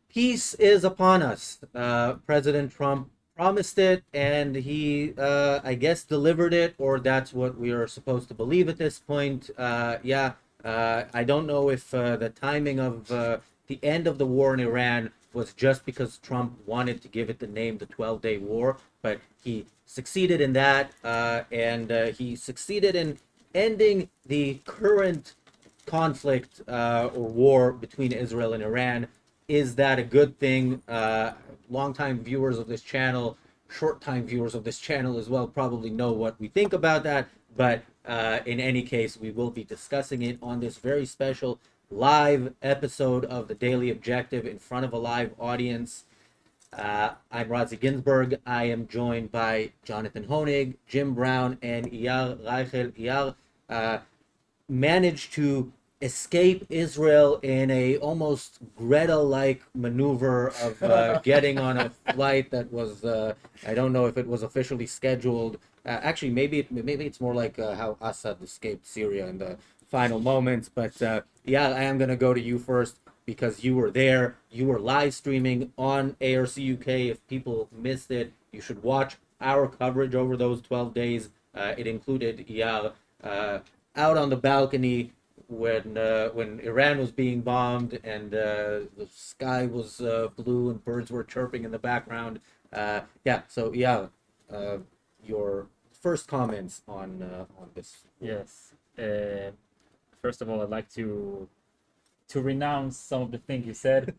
Peace is upon us. President Trump promised it, and he, I guess, delivered it, or that's what we are supposed to believe at this point. I don't know if the timing of the end of the war in Iran was just because Trump wanted to give it the name the 12-Day War, but he succeeded in that, and he succeeded in ending the current conflict or war between Israel and Iran. Is that a good thing? Longtime viewers of this channel, short-time viewers of this channel as well, probably know what we think about that. But in any case, we will be discussing it on this very special live episode of the Daily Objective in front of a live audience. I'm Razi Ginsburg. I am joined by Jonathan Honig, Jim Brown, and Iyar Reichel. Iyar managed to escape Israel in a almost Greta-like maneuver of getting on a flight that was, I don't know if it was officially scheduled. Actually, maybe it's more like how Assad escaped Syria in the final moments. But yeah, I am going to go to you first because you were there. You were live streaming on ARCUK. If people missed it, you should watch our coverage over those 12 days. It included Iyar out on the balcony when Iran was being bombed and the sky was blue and birds were chirping in the background. Your first comments on this. Yes. First of all, I'd like to renounce some of the things you said.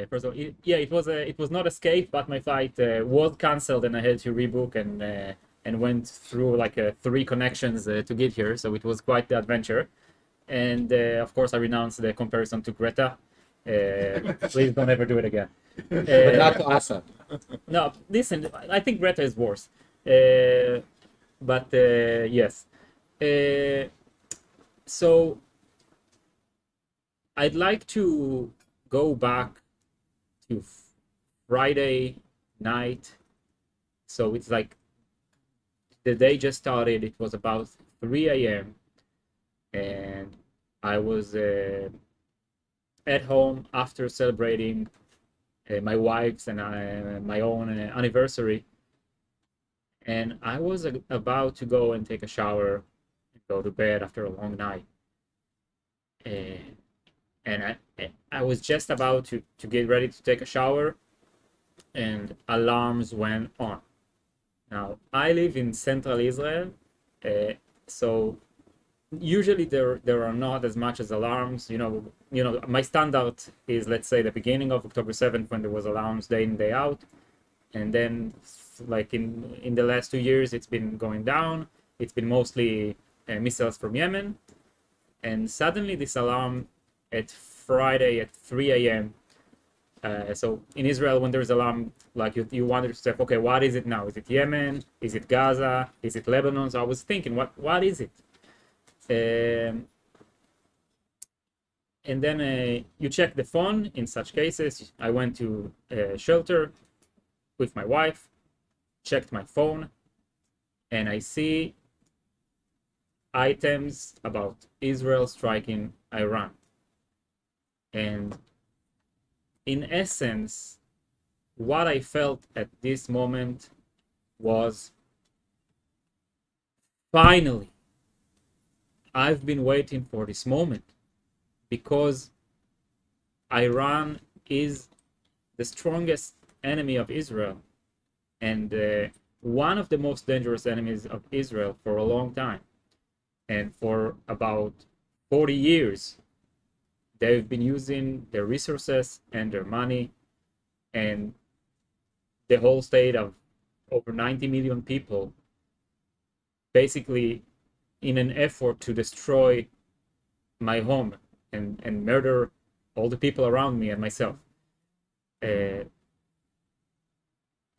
First of all, it was not escape, but my flight was cancelled and I had to rebook and went through like 3 connections to get here, so it was quite the adventure. And of course, I renounce the comparison to Greta. Please don't ever do it again. But not to Assad. No, listen, I think Greta is worse. But yes. So I'd like to go back to Friday night. So it's like the day just started. It was about 3 a.m. and I was at home after celebrating my wife's and my own anniversary, and I was about to go and take a shower and go to bed after a long night, and I was just about to get ready to take a shower, and alarms went on. Now, I live in central Israel, so usually there are not as much as alarms. You know, my standard is, let's say, the beginning of October 7th when there was alarms day in, day out. And then, like in the last 2 years, it's been going down. It's been mostly missiles from Yemen. And suddenly this alarm at Friday at 3 a.m., so in Israel, when there's alarm, like you wonder to yourself, okay, what is it now? Is it Yemen? Is it Gaza? Is it Lebanon? So I was thinking, what is it? And then you check the phone. In such cases, I went to shelter with my wife, checked my phone, and I see items about Israel striking Iran. And in essence, what I felt at this moment was, finally, I've been waiting for this moment, because Iran is the strongest enemy of Israel and one of the most dangerous enemies of Israel for a long time. And for about 40 years, they've been using their resources and their money and the whole state of over 90 million people basically in an effort to destroy my home and murder all the people around me and myself. And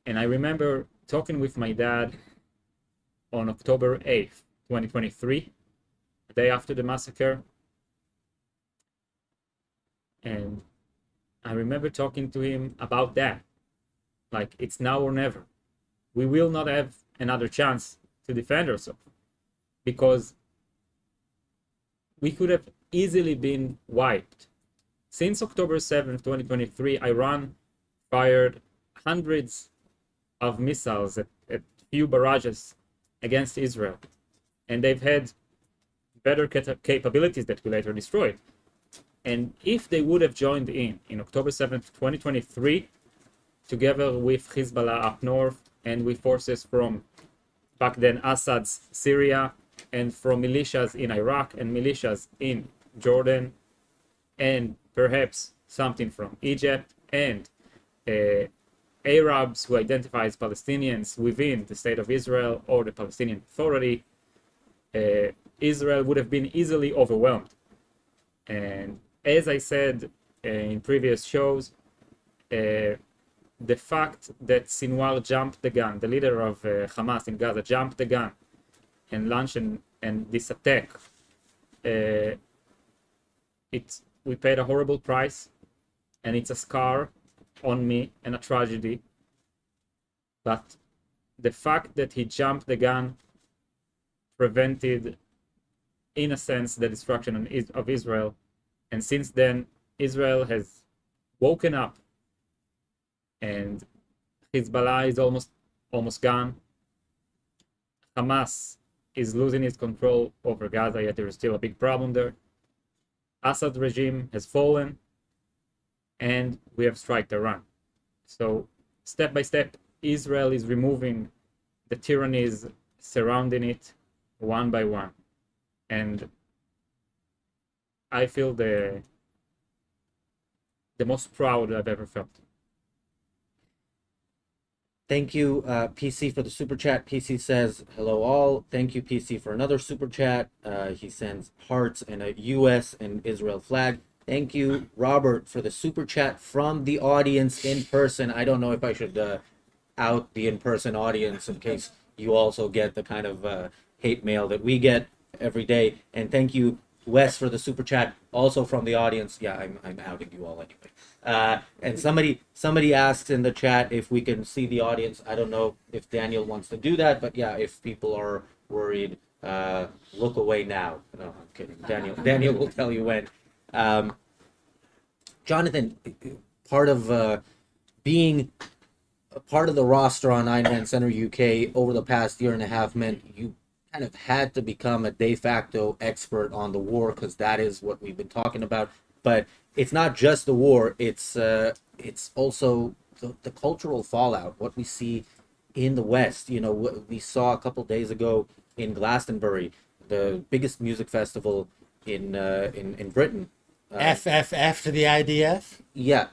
I remember talking with my dad on October 8th, 2023, the day after the massacre. And I remember talking to him about that. Like, it's now or never. We will not have another chance to defend ourselves, because we could have easily been wiped. Since October 7th, 2023, Iran fired hundreds of missiles at few barrages against Israel. And they've had better capabilities that we later destroyed. And if they would have joined in October 7th, 2023, together with Hezbollah up north and with forces from back then Assad's Syria and from militias in Iraq and militias in Jordan and perhaps something from Egypt and Arabs who identify as Palestinians within the state of Israel or the Palestinian Authority, Israel would have been easily overwhelmed. And as I said in previous shows, the fact that Sinwar jumped the gun, the leader of Hamas in Gaza jumped the gun and launched this attack, we paid a horrible price, and it's a scar on me and a tragedy. But the fact that he jumped the gun prevented, in a sense, the destruction of Israel. And since then, Israel has woken up, and Hezbollah is almost gone. Hamas is losing its control over Gaza, yet there is still a big problem there. Assad regime has fallen, and we have struck Iran. So step by step, Israel is removing the tyrannies surrounding it one by one. And I feel the most proud I've ever felt. Thank you, PC, for the super chat. PC says, hello all. Thank you, PC, for another super chat. He sends hearts and a US and Israel flag. Thank you, Robert, for the super chat from the audience in person. I don't know if I should out the in-person audience in case you also get the kind of hate mail that we get every day. And thank you, Wes, for the super chat, also from the audience. Yeah, I'm outing you all anyway. And somebody asks in the chat if we can see the audience. I don't know if Daniel wants to do that, but yeah, if people are worried, look away now. No, I'm kidding. Daniel will tell you when. Jonathan, part of being a part of the roster on Ayn Rand Center UK over the past year and a half meant you kind of had to become a de facto expert on the war, because that is what we've been talking about. But it's not just the war, it's also the cultural fallout, what we see in the West. You know, what we saw a couple days ago in Glastonbury, the biggest music festival in Britain. FFF to the IDF? Yeah,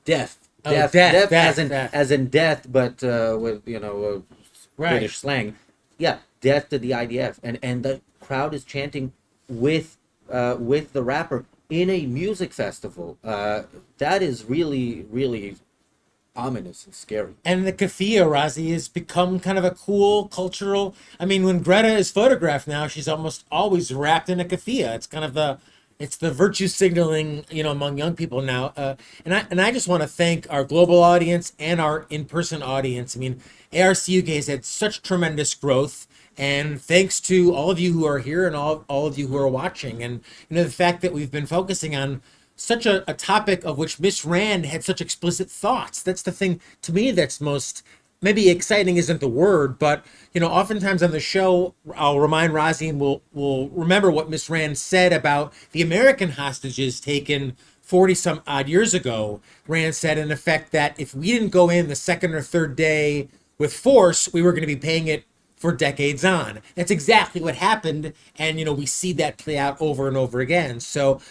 death. Oh, Death, death, as in death, but with Right. British slang. Yeah, death to the IDF, and the crowd is chanting with the rapper in a music festival. That is really, really ominous and scary. And the keffiyeh, Razi, has become kind of a cool cultural. I mean, when Greta is photographed now, she's almost always wrapped in a keffiyeh. It's kind of the virtue signaling, among young people now. And I just want to thank our global audience and our in-person audience. I mean, ARCUK has had such tremendous growth, and thanks to all of you who are here and all of you who are watching. And the fact that we've been focusing on such a topic of which Miss Rand had such explicit thoughts. That's the thing to me that's most, maybe exciting isn't the word, but oftentimes on the show, I'll remind Razi and we'll remember what Miss Rand said about the American hostages taken 40 some odd years ago. Rand said in effect that if we didn't go in the second or third day with force, we were going to be paying it for decades on. That's exactly what happened, and we see that play out over and over again. So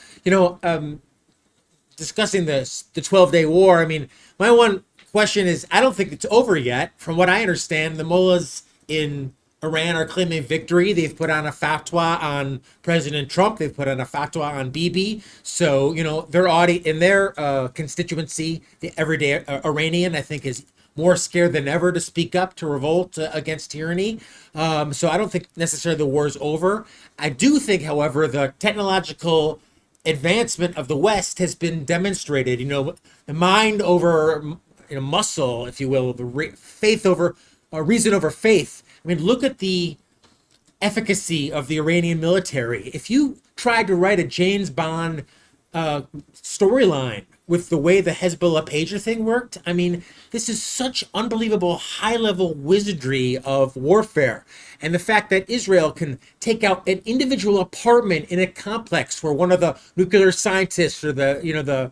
discussing the 12-day war, I mean, my one question is, I don't think it's over yet. From what I understand, the mullahs in Iran are claiming victory. They've put on a fatwa on President Trump. They've put on a fatwa on Bibi. So, in their constituency, the everyday Iranian, I think, is more scared than ever to speak up, to revolt against tyranny. So I don't think necessarily the war is over. I do think, however, the technological advancement of the West has been demonstrated. The mind over muscle, if you will, the faith over reason over faith. I mean, look at the efficacy of the Iranian military. If you tried to write a James Bond storyline with the way the Hezbollah pager thing worked. I mean, this is such unbelievable high-level wizardry of warfare. And the fact that Israel can take out an individual apartment in a complex where one of the nuclear scientists or the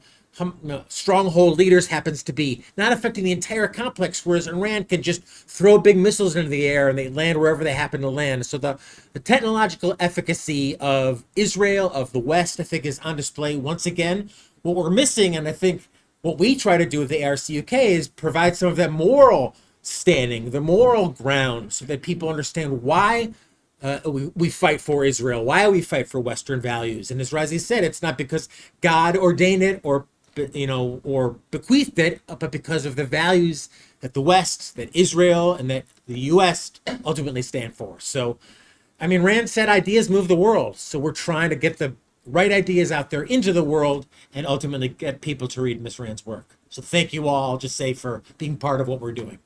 stronghold leaders happens to be, not affecting the entire complex, whereas Iran can just throw big missiles into the air and they land wherever they happen to land. So the technological efficacy of Israel, of the West, I think is on display once again. What we're missing, and I think what we try to do with the ARCUK, is provide some of that moral standing, the moral ground, so that people understand why we fight for Israel, why we fight for Western values. And as Razi said, it's not because God ordained it or bequeathed it, but because of the values that the West, that Israel, and that the U.S. ultimately stand for. So, I mean, Rand said ideas move the world. So we're trying to get the right ideas out there into the world and ultimately get people to read Miss Rand's work. So thank you all, I'll just say, for being part of what we're doing.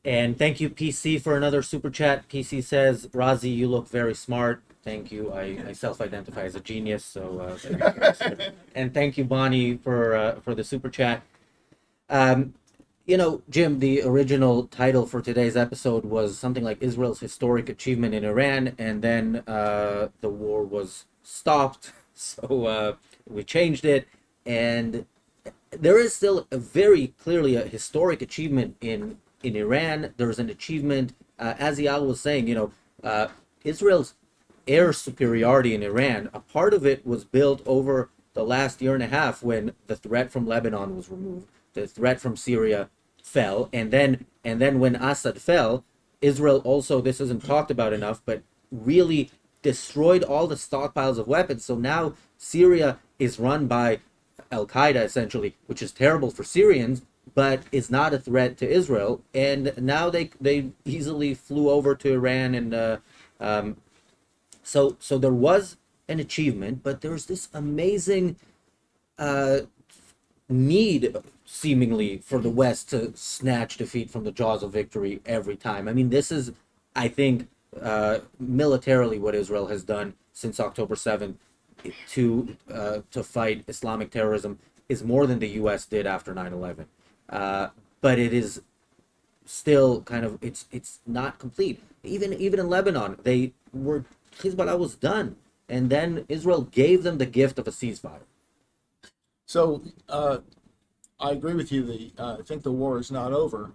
And thank you, PC, for another super chat. PC says, Razi, you look very smart. Thank you. I self-identify as a genius. So, and thank you, Bonnie, for the super chat. You know, Jim, the original title for today's episode was something like Israel's historic achievement in Iran, and then the war was stopped. So we changed it, and there is still a very clearly a historic achievement in Iran. There's an achievement, as Eyal was saying, you know, Israel's air superiority in Iran, a part of it was built over the last year and a half when the threat from Lebanon was removed, the threat from Syria fell, and then when Assad fell, Israel also, this isn't talked about enough, but really destroyed all the stockpiles of weapons. So now Syria is run by Al-Qaeda, essentially, which is terrible for Syrians, but is not a threat to Israel. And now they easily flew over to Iran, and so there was an achievement, but there's this amazing need, seemingly, for the West to snatch defeat from the jaws of victory every time. I mean, this is, I think, militarily what Israel has done since October 7th to fight Islamic terrorism is more than the U.S. did after 9/11. But it is still kind of, it's not complete. Even in Lebanon, Hezbollah was done, and then Israel gave them the gift of a ceasefire. So I agree with you. I think the war is not over,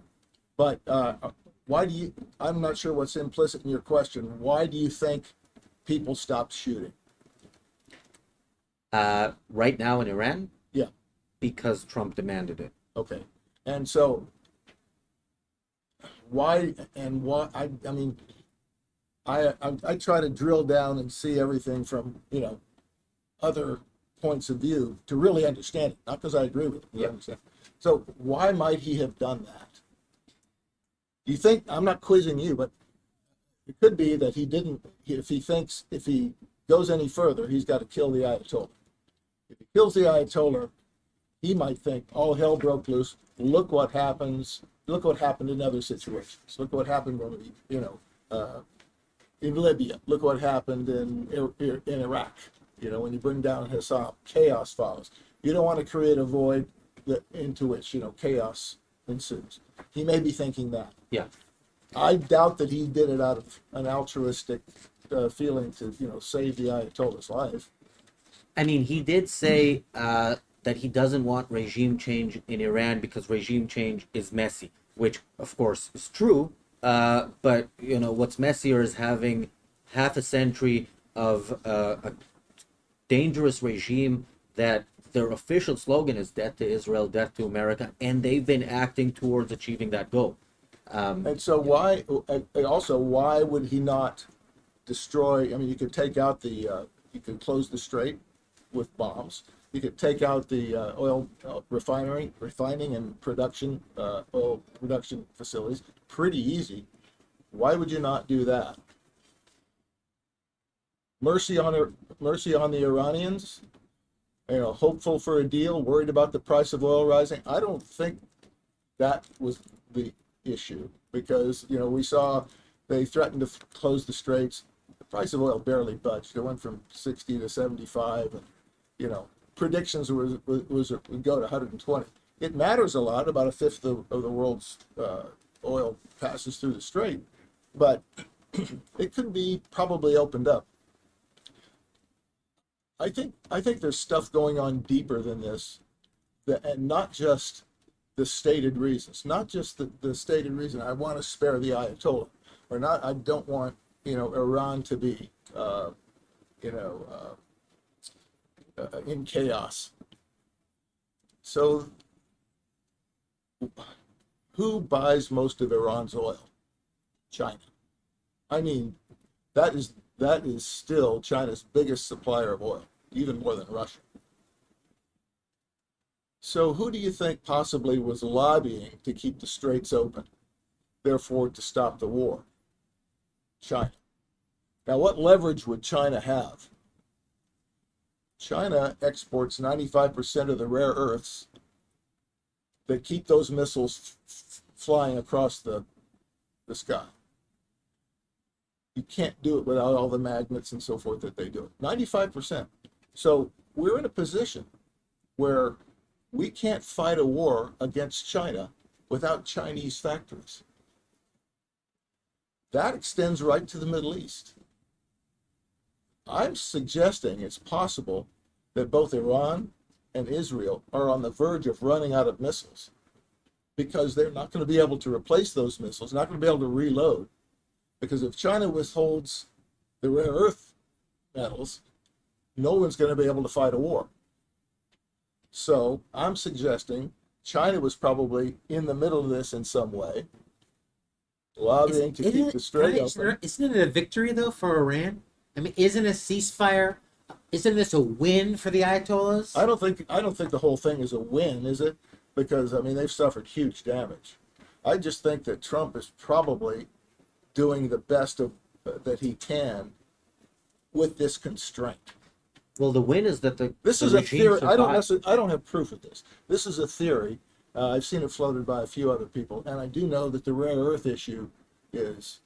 but why do you? I'm not sure what's implicit in your question. Why do you think people stopped shooting? Right now in Iran? Yeah. Because Trump demanded it. Okay. And so why? I mean, I try to drill down and see everything from, other points of view to really understand it, not because I agree with it. Yeah. So why might he have done that? Do you think, I'm not quizzing you, but it could be that he didn't, if he goes any further, he's got to kill the Ayatollah. If he kills the Ayatollah, he might think, all hell broke loose. Look what happens. Look what happened in other situations. Look what happened when we, in Libya. Look what happened in Iraq. When you bring down Hassan, chaos follows. You don't want to create a void into which, chaos ensues. He may be thinking that. Yeah. I doubt that he did it out of an altruistic feeling to, save the Ayatollah's life. I mean, he did say that he doesn't want regime change in Iran because regime change is messy, which, of course, is true. But, what's messier is having half a century of a dangerous regime that their official slogan is death to Israel, death to America, and they've been acting towards achieving that goal. And so why would he not destroy? I mean, you could take out you could close the strait with bombs. You could take out the oil refining and production, oil production facilities. Pretty easy. Why would you not do that? Mercy on the Iranians. Hopeful for a deal, worried about the price of oil rising. I don't think that was the issue because we saw they threatened to close the straits. price of oil barely budged. It went from 60 to 75, and predictions would go to 120. It matters a lot. About a fifth of the world's oil passes through the strait, but it could be probably opened up. I think there's stuff going on deeper than this, and not just the stated reasons, not just the stated reason. I want to spare the Ayatollah, or not. I don't want Iran to be in chaos. So, who buys most of Iran's oil? China. I mean, that is still China's biggest supplier of oil, even more than Russia. So who do you think possibly was lobbying to keep the straits open, therefore to stop the war? China. Now, what leverage would China have? China exports 95% of the rare earths that keep those missiles flying across the sky. You can't do it without all the magnets and so forth that they do. 95%. So we're in a position where we can't fight a war against China without Chinese factories. That extends right to the Middle East. I'm suggesting it's possible that both Iran and Israel are on the verge of running out of missiles, because they're not going to be able to replace those missiles, not going to be able to reload. Because if China withholds the rare earth metals, no one's going to be able to fight a war. So I'm suggesting China was probably in the middle of this in some way, lobbying to keep the strait open. Isn't it a victory, though, for Iran? I mean, isn't a ceasefire, isn't this a win for the Ayatollahs? I don't think the whole thing is a win, is it? Because, I mean, they've suffered huge damage. I just think that Trump is probably doing the best that he can with this constraint. Well, the win is that This is a theory. I don't have proof of this. This is a theory. I've seen it floated by a few other people, and I do know that the rare earth issue is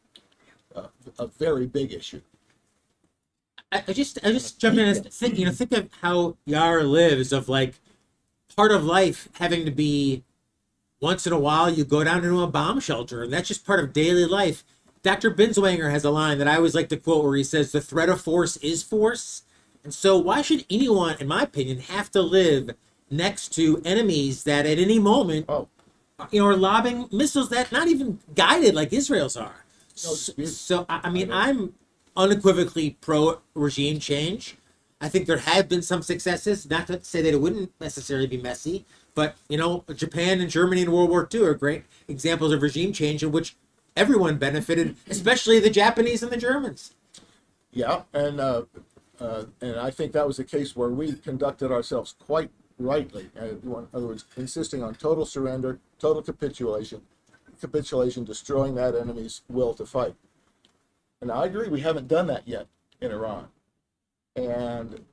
a very big issue. I just jump in and think of how Yara lives, of like part of life having to be once in a while you go down into a bomb shelter, and that's just part of daily life. Dr. Binswanger has a line that I always like to quote where he says, "The threat of force is force." And so why should anyone, in my opinion, have to live next to enemies that at any moment, are lobbing missiles that not even guided like Israel's are? So I mean, I'm unequivocally pro regime change. I think there have been some successes, not to say that it wouldn't necessarily be messy, but Japan and Germany in World War II are great examples of regime change in which everyone benefited, especially the Japanese and the Germans. Yeah, and I think that was a case where we conducted ourselves quite rightly. In other words, insisting on total surrender, total capitulation, destroying that enemy's will to fight. And I agree, we haven't done that yet in Iran. And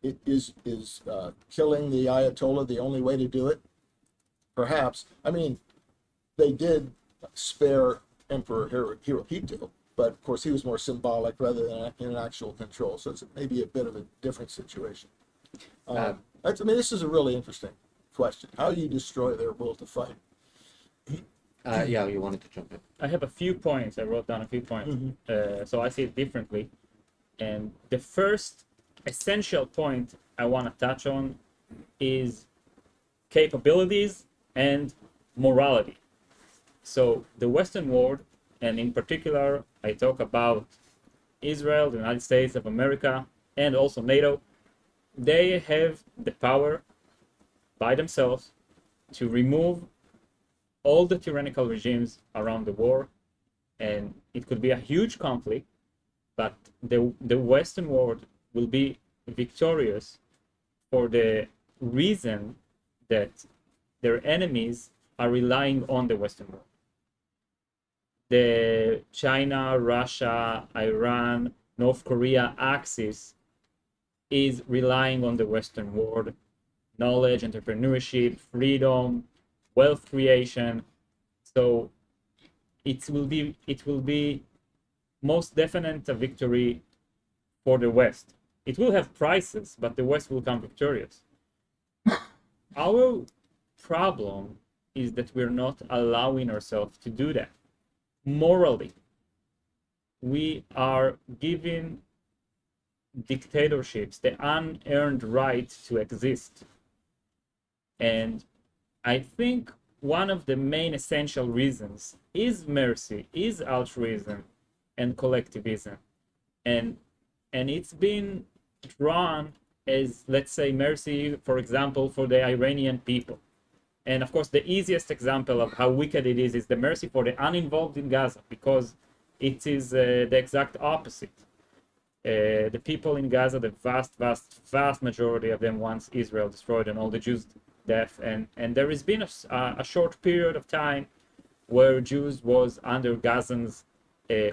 is killing the Ayatollah the only way to do it? Perhaps. I mean, they did spare Emperor Hirohito, but of course he was more symbolic rather than in actual control. So it's maybe a bit of a different situation. This is a really interesting question. How do you destroy their will to fight? Yeah, you wanted to jump in. I have a few points. I wrote down a few points. So I see it differently. And the first essential point I want to touch on is capabilities and morality. So the Western world, and in particular, I talk about Israel, the United States of America, and also NATO. They have the power by themselves to remove all the tyrannical regimes around the world, and it could be a huge conflict, but the Western world will be victorious for the reason that their enemies are relying on the Western world. The China, Russia, Iran, North Korea axis is relying on the Western world, knowledge, entrepreneurship, freedom, wealth creation. So it will be most definite a victory for the West. It will have prices, but the West will come victorious. Our problem is that we're not allowing ourselves to do that. Morally, we are giving dictatorships the unearned right to exist. And I think one of the main essential reasons is mercy, is altruism and collectivism. And it's been drawn as, let's say, mercy, for example, for the Iranian people. And of course, the easiest example of how wicked it is the mercy for the uninvolved in Gaza, because it is the exact opposite. The people in Gaza, the vast majority of them wants Israel destroyed and all the Jews death. And there has been a short period of time where Jews was under Gazans'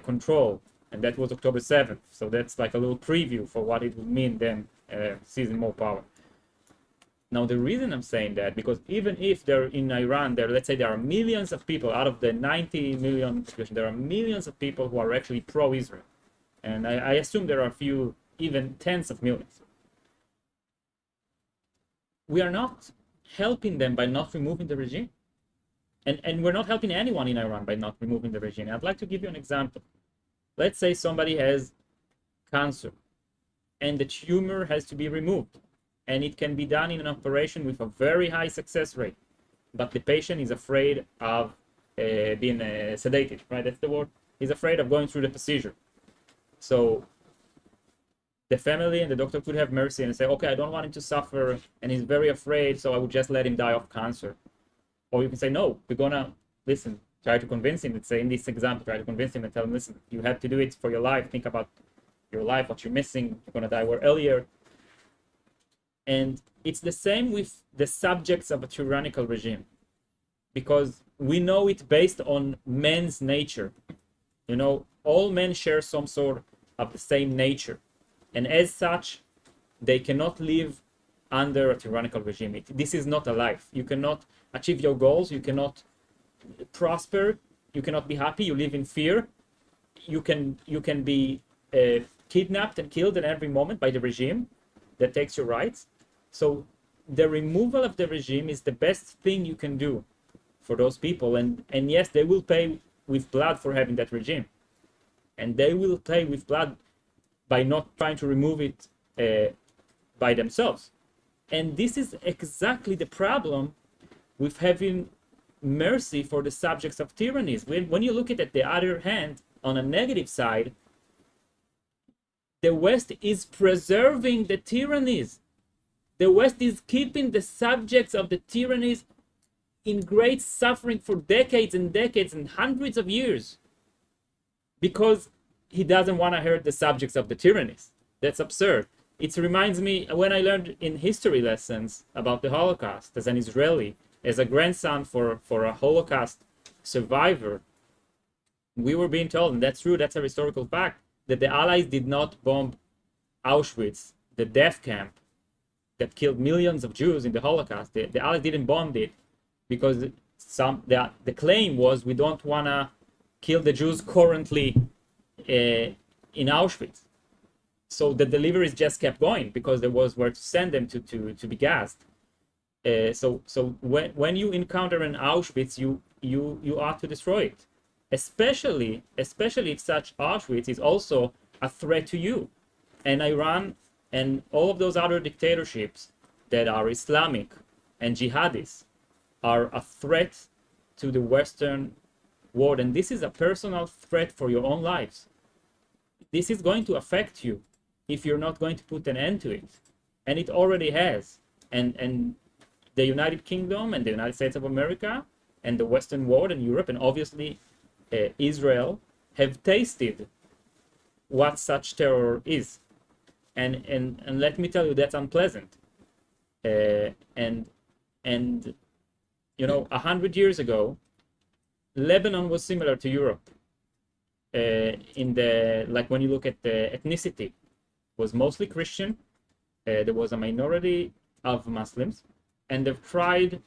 control, and that was October 7th. So that's like a little preview for what it would mean then seizing more power. Now, the reason I'm saying that, because even if they're in Iran, let's say there are millions of people out of the 90 million population, there are millions of people who are actually pro-Israel. And I assume there are a few, even tens of millions. We are not helping them by not removing the regime. And we're not helping anyone in Iran by not removing the regime. I'd like to give you an example. Let's say somebody has cancer and the tumor has to be removed. And it can be done in an operation with a very high success rate. But the patient is afraid of being sedated, right? That's the word. He's afraid of going through the procedure. So the family and the doctor could have mercy and say, okay, I don't want him to suffer, and he's very afraid, so I would just let him die of cancer. Or you can say, no, we're gonna, listen, try to convince him. Let's say in this example, try to convince him and tell him, listen, you have to do it for your life. Think about your life, what you're missing. You're gonna die earlier. And it's the same with the subjects of a tyrannical regime, because we know it based on man's nature. You know, all men share some sort of the same nature. And as such, they cannot live under a tyrannical regime. This is not a life. You cannot achieve your goals. You cannot prosper. You cannot be happy. You live in fear. You can be kidnapped and killed at every moment by the regime that takes your rights. So the removal of the regime is the best thing you can do for those people. And yes, they will pay with blood for having that regime. And they will pay with blood by not trying to remove it by themselves. And this is exactly the problem with having mercy for the subjects of tyrannies. When you look at it, the other hand, on a negative side, the West is preserving the tyrannies. The West is keeping the subjects of the tyrannies in great suffering for decades and decades and hundreds of years, because he doesn't want to hurt the subjects of the tyrannies. That's absurd. It reminds me when I learned in history lessons about the Holocaust as an Israeli, as a grandson for a Holocaust survivor, we were being told, and that's true, that's a historical fact, that the Allies did not bomb Auschwitz, the death camp that killed millions of Jews in the Holocaust. The Allies didn't bomb it because the claim was, we don't want to kill the Jews currently in Auschwitz. So the deliveries just kept going because there was where to send them to be gassed. So when you encounter an Auschwitz, you ought to destroy it, especially if such Auschwitz is also a threat to you. And Iran and all of those other dictatorships that are Islamic and jihadis are a threat to the Western world. And this is a personal threat for your own lives. This is going to affect you if you're not going to put an end to it. And it already has. And the United Kingdom and the United States of America and the Western world and Europe and obviously Israel have tasted what such terror is. And let me tell you, that's unpleasant. And you know, 100 years ago, Lebanon was similar to Europe. In the, like when you look at the ethnicity, was mostly Christian. There was a minority of Muslims, and they've tried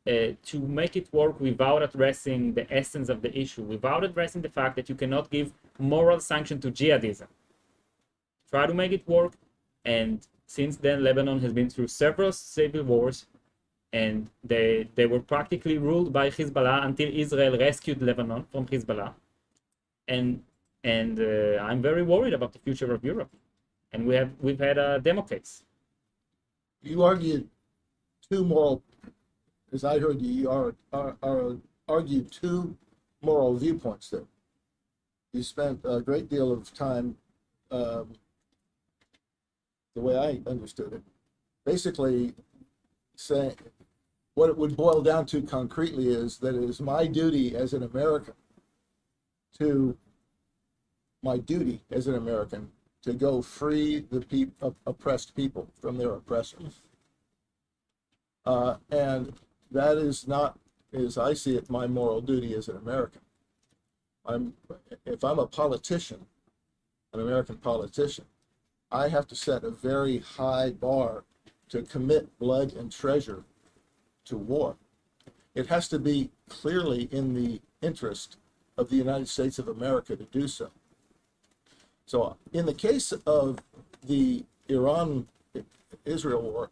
to make it work without addressing the essence of the issue, without addressing the fact that you cannot give moral sanction to jihadism. Try to make it work, and since then Lebanon has been through several civil wars, and they were practically ruled by Hezbollah until Israel rescued Lebanon from Hezbollah. And I'm very worried about the future of Europe, and we've had a demo case. You argued two moral, as I heard you, argued two moral viewpoints there. You spent a great deal of time, the way I understood it, basically saying what it would boil down to concretely is that it is my duty as an American to go free the oppressed people from their oppressors. And that is not, as I see it, my moral duty as an American. If I'm a politician, an American politician, I have to set a very high bar to commit blood and treasure to war. It has to be clearly in the interest of the United States of America to do so. So in the case of the Iran-Israel war,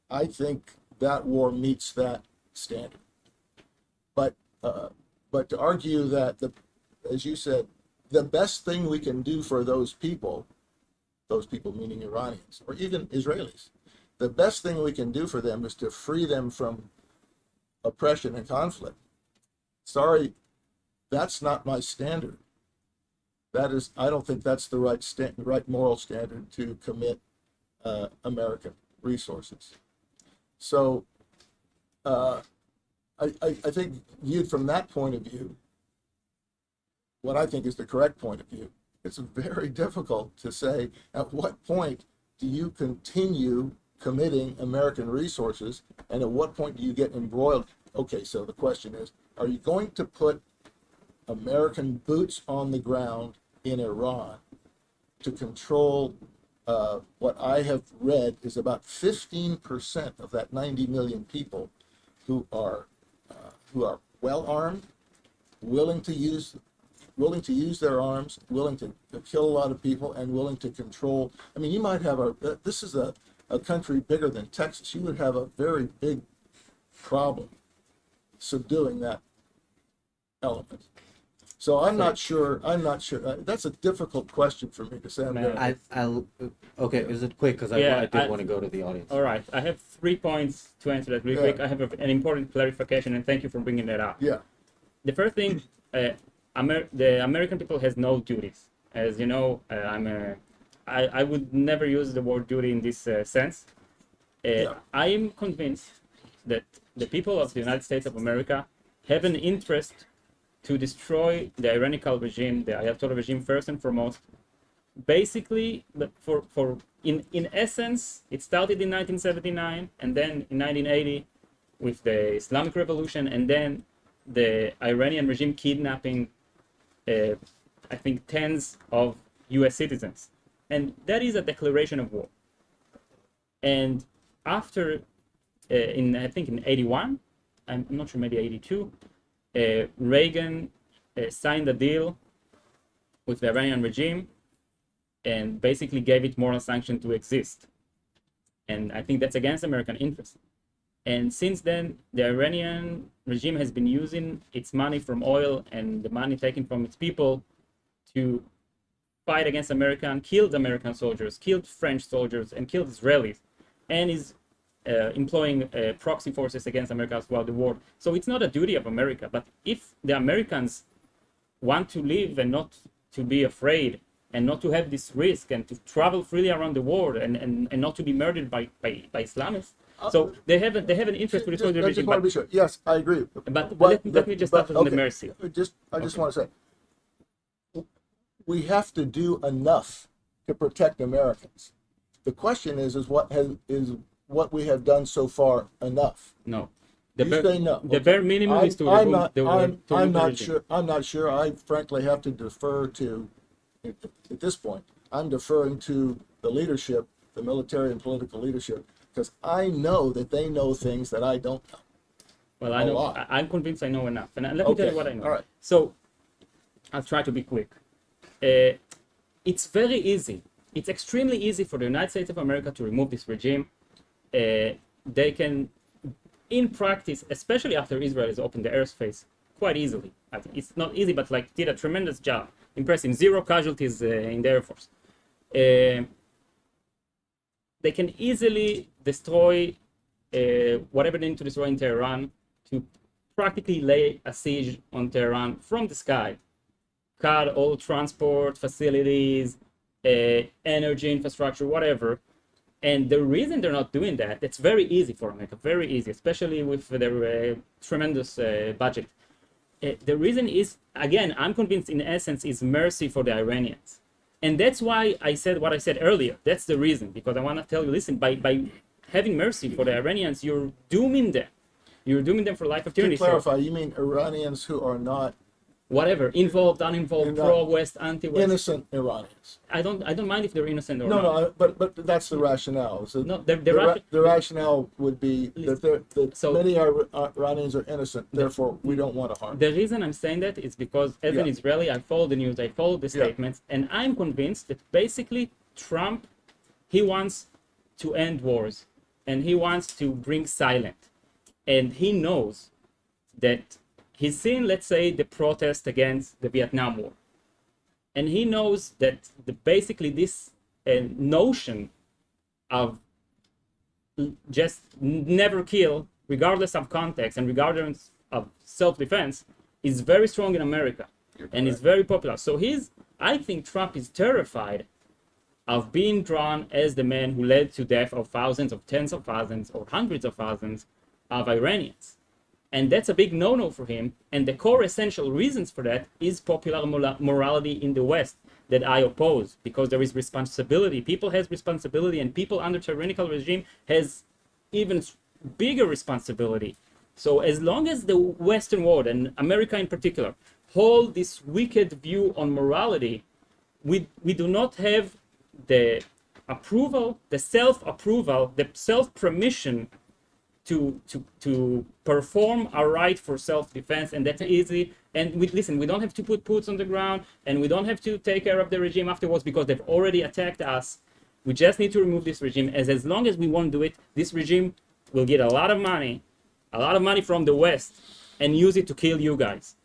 I think that war meets that standard. But to argue that, as you said, the best thing we can do for those people meaning Iranians or even Israelis, the best thing we can do for them is to free them from oppression and conflict. Sorry, that's not my standard. I don't think that's the right moral standard to commit American resources. So I think viewed from that point of view, what I think is the correct point of view, it's very difficult to say at what point do you continue committing American resources and at what point do you get embroiled. Okay, so the question is, are you going to put American boots on the ground in Iran to control what I have read is about 15% of that 90 million people who are well armed, willing to use their arms, willing to kill a lot of people, and willing to control. I mean, you might have this is a country bigger than Texas. You would have a very big problem subduing that element. So I'm not sure. That's a difficult question for me to say. Okay, is it quick? Because I did want to go to the audience. All right, I have 3 points to answer that really quick. I have an important clarification, and thank you for bringing that up. Yeah. The first thing, the American people has no duties. As you know, I would never use the word duty in this sense. I am convinced that the people of the United States of America have an interest to destroy the tyrannical regime, the Ayatollah regime, first and foremost. Basically, in essence, it started in 1979, and then in 1980 with the Islamic Revolution, and then the Iranian regime kidnapping, I think, tens of U.S. citizens. And that is a declaration of war. And after, I think in 81, I'm not sure, maybe 82, Reagan signed a deal with the Iranian regime and basically gave it moral sanction to exist. And I think that's against American interest. And since then, the Iranian regime has been using its money from oil and the money taken from its people to fight against America and killed American soldiers, killed French soldiers, and killed Israelis, and is employing proxy forces against America throughout the war. So it's not a duty of America, but if the Americans want to live and not to be afraid and not to have this risk and to travel freely around the world and not to be murdered by Islamists, so they have an interest to destroy the I regime. just want to be sure. Yes, I agree. But let me just start with the mercy. I just want to say, we have to do enough to protect Americans. The question is what we have done so far enough? No. Say no. The bare minimum is to remove the I'm not sure. I'm not sure. I frankly have to defer to, at this point, I'm deferring to the leadership, the military and political leadership, because I know that they know things that I don't know. Well, I A know. lot. I'm convinced I know enough, and let me tell Okay, you what I know. all right. So, I'll try to be quick. It's very easy. It's extremely easy for the United States of America to remove this regime. They can, in practice, especially after Israel has opened the airspace, quite easily. I think it's not easy, but like did a tremendous job. Impressive. 0 casualties in the Air Force. They can easily destroy whatever they need to destroy in Tehran to practically lay a siege on Tehran from the sky. Cut all transport facilities, energy infrastructure, whatever. And the reason they're not doing that, it's very easy for America, very easy, especially with their tremendous budget. The reason is, again, I'm convinced in essence is mercy for the Iranians. And that's why I said what I said earlier. That's the reason, because I want to tell you, listen, by having mercy for the Iranians, you're dooming them. You're dooming them for life of tyranny. To clarify, you mean Iranians who are not Whatever, involved, uninvolved, They're not pro-West, anti-West. innocent Iranians? I don't mind if they're innocent or No, not. but that's the rationale. So No, the rationale would be that So- many Iranians are innocent, therefore we don't want to harm them. The reason I'm saying that is because as an Yeah. Israeli, I follow the news, I follow the Yeah. statements, and I'm convinced that basically Trump, he wants to end wars and he wants to bring silence. And he knows that he's seen, let's say, the protest against the Vietnam War. And he knows that basically this notion of just never kill, regardless of context and regardless of self-defense, is very strong in America and is very popular. So I think Trump is terrified of being drawn as the man who led to death of thousands, of tens of thousands, or hundreds of thousands of Iranians. And that's a big no-no for him. And the core essential reasons for that is popular morality in the West that I oppose, because there is responsibility. People has responsibility, and people under tyrannical regime has even bigger responsibility. So as long as the Western world, and America in particular, hold this wicked view on morality, we do not have the approval, the self-approval, the self-permission to perform a right for self-defense, and that's easy. And listen, we don't have to put boots on the ground, and we don't have to take care of the regime afterwards because they've already attacked us. We just need to remove this regime. As long as we won't do it, this regime will get a lot of money from the West, and use it to kill you guys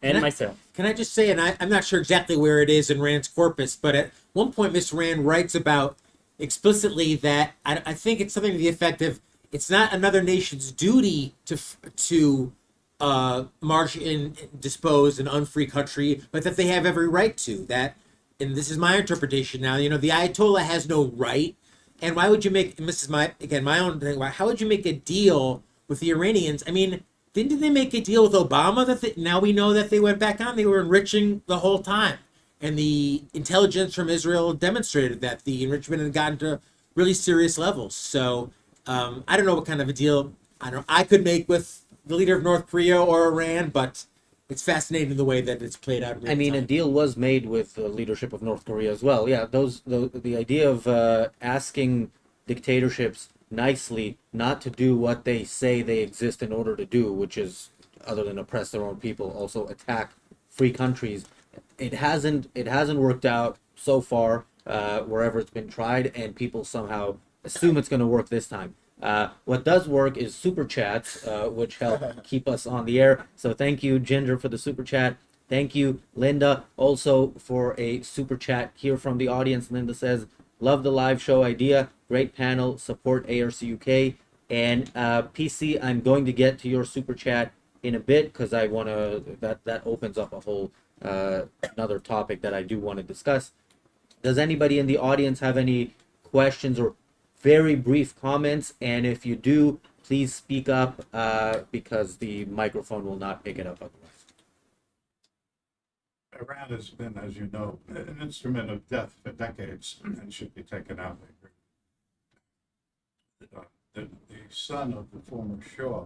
and myself. Can I just say, and I'm not sure exactly where it is in Rand's corpus, but at one point, Miss Rand writes about explicitly that I think it's something to the effect of, it's not another nation's duty to march in, dispose an unfree country, but that they have every right to. That, and this is my interpretation now. You know, the Ayatollah has no right, and why would you make? And this is my own thing. How would you make a deal with the Iranians? I mean, didn't they make a deal with Obama that now we know that they went back on? They were enriching the whole time, and the intelligence from Israel demonstrated that the enrichment had gotten to really serious levels. So. I don't know what kind of a deal I could make with the leader of North Korea or Iran, but it's fascinating the way that it's played out. I mean, a deal was made with the leadership of North Korea as well. Yeah, the idea of asking dictatorships nicely not to do what they say they exist in order to do, which is, other than oppress their own people, also attack free countries. It hasn't worked out so far wherever it's been tried, and people somehow assume it's going to work this time. What does work is super chats, which help keep us on the air. So thank you, Ginger, for the super chat. Thank you, Linda, also for a super chat here from the audience. Linda says, love the live show idea. Great panel. Support ARCUK. And PC, I'm going to get to your super chat in a bit because I want to, that opens up a whole another topic that I do want to discuss. Does anybody in the audience have any questions or very brief comments? And if you do, please speak up because the microphone will not pick it up otherwise. Iran has been, as you know, an instrument of death for decades and should be taken out. The son of the former Shah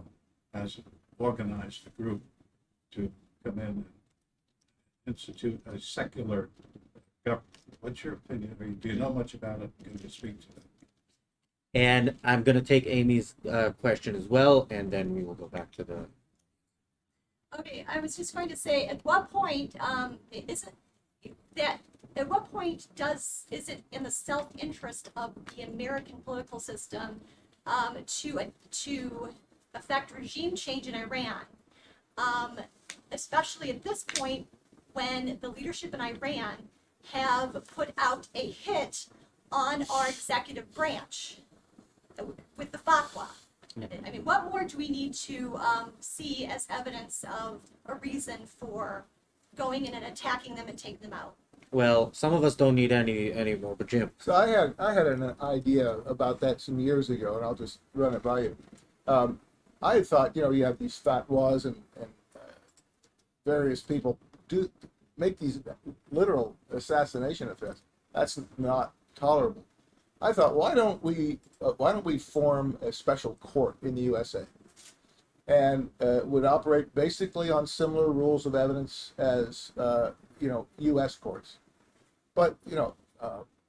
has organized a group to come in and institute a secular government. What's your opinion? Do you know much about it? Can you speak to that? And I'm going to take Amy's question as well, and then we will go back to the. Okay, I was just going to say, at what point is it that? At what point is it in the self-interest of the American political system to affect regime change in Iran, especially at this point when the leadership in Iran have put out a hit on our executive branch with the fatwa? I mean, what more do we need to see as evidence of a reason for going in and attacking them and taking them out? Well, some of us don't need any more, but Jim. So I had an idea about that some years ago, and I'll just run it by you. I thought, you have these fatwas and various people do make these literal assassination attempts. That's not tolerable. I thought, why don't we form a special court in the USA, and would operate basically on similar rules of evidence as U.S. courts. But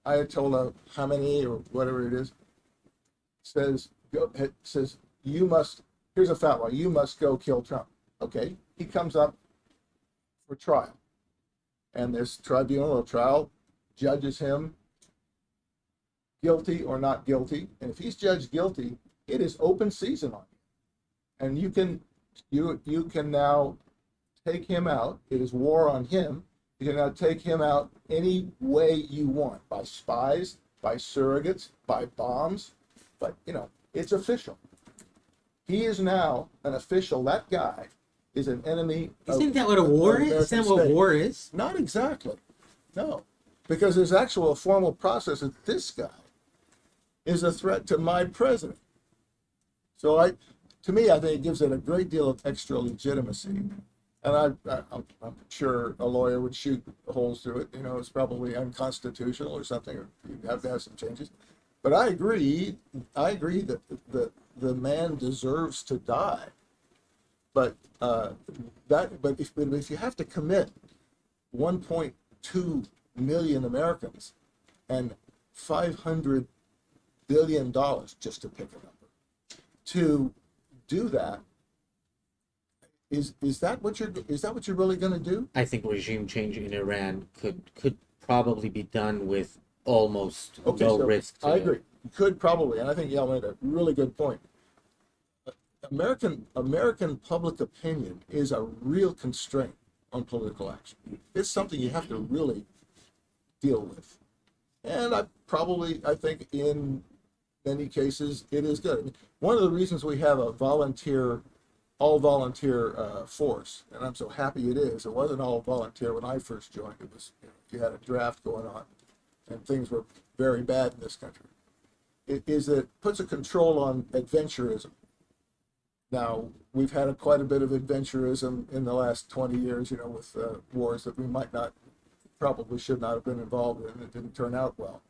Ayatollah Khamenei or whatever it is says you must. Here's a fatwa: you must go kill Trump. Okay, he comes up for trial, and this tribunal of trial judges him guilty or not guilty, and if he's judged guilty, it is open season on him, and you can now take him out. It is war on him. You can now take him out any way you want, by spies, by surrogates, by bombs, but it's official. He is now an official. That guy is an enemy. Isn't that what a war is? Isn't that what war is? Not exactly. No, because there's actual formal process that this guy is a threat to my president. So to me, I think it gives it a great deal of extra legitimacy. And I'm sure a lawyer would shoot holes through it. It's probably unconstitutional or something, or you'd have to have some changes. But I agree that the man deserves to die. But if you have to commit 1.2 million Americans and $500 billion, just to pick a number, to do that, is that what you're really going to do? I think regime change in Iran could probably be done with almost no risk. I agree. Could probably, and I think Yael made a really good point. American public opinion is a real constraint on political action. It's something you have to really deal with. And I think in many cases it is good. I mean, one of the reasons we have a all volunteer force, and I'm so happy it is. It wasn't all volunteer when I first joined. It was you had a draft going on, and things were very bad in this country. It puts a control on adventurism. Now, we've had quite a bit of adventurism in the last 20 years, with wars that we probably should not have been involved in. It didn't turn out well.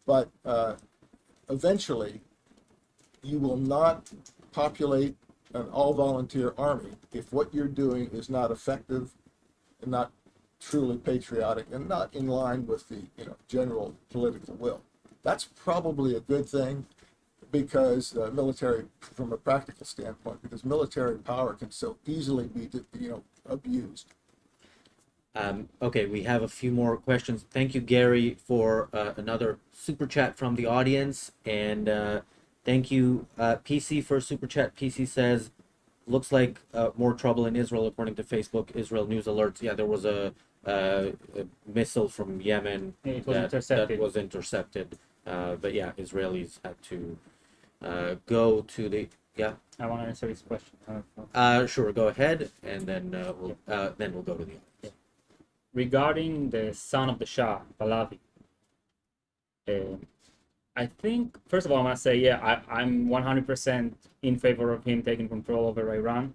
But eventually, you will not populate an all-volunteer army if what you're doing is not effective and not truly patriotic and not in line with the general political will. That's probably a good thing, because military, from a practical standpoint, because military power can so easily be abused. Okay, we have a few more questions. Thank you, Gary, for another super chat from the audience, and thank you, PC, for super chat. PC says, looks like more trouble in Israel according to Facebook Israel News Alerts. Yeah, there was a missile from Yemen It was intercepted. that was intercepted. But yeah, Israelis had to go to the I want to answer this question. Sure, go ahead, and then we'll go to the others. Regarding the son of the Shah, Pahlavi, I think, first of all, I must say, I'm 100% in favor of him taking control over Iran.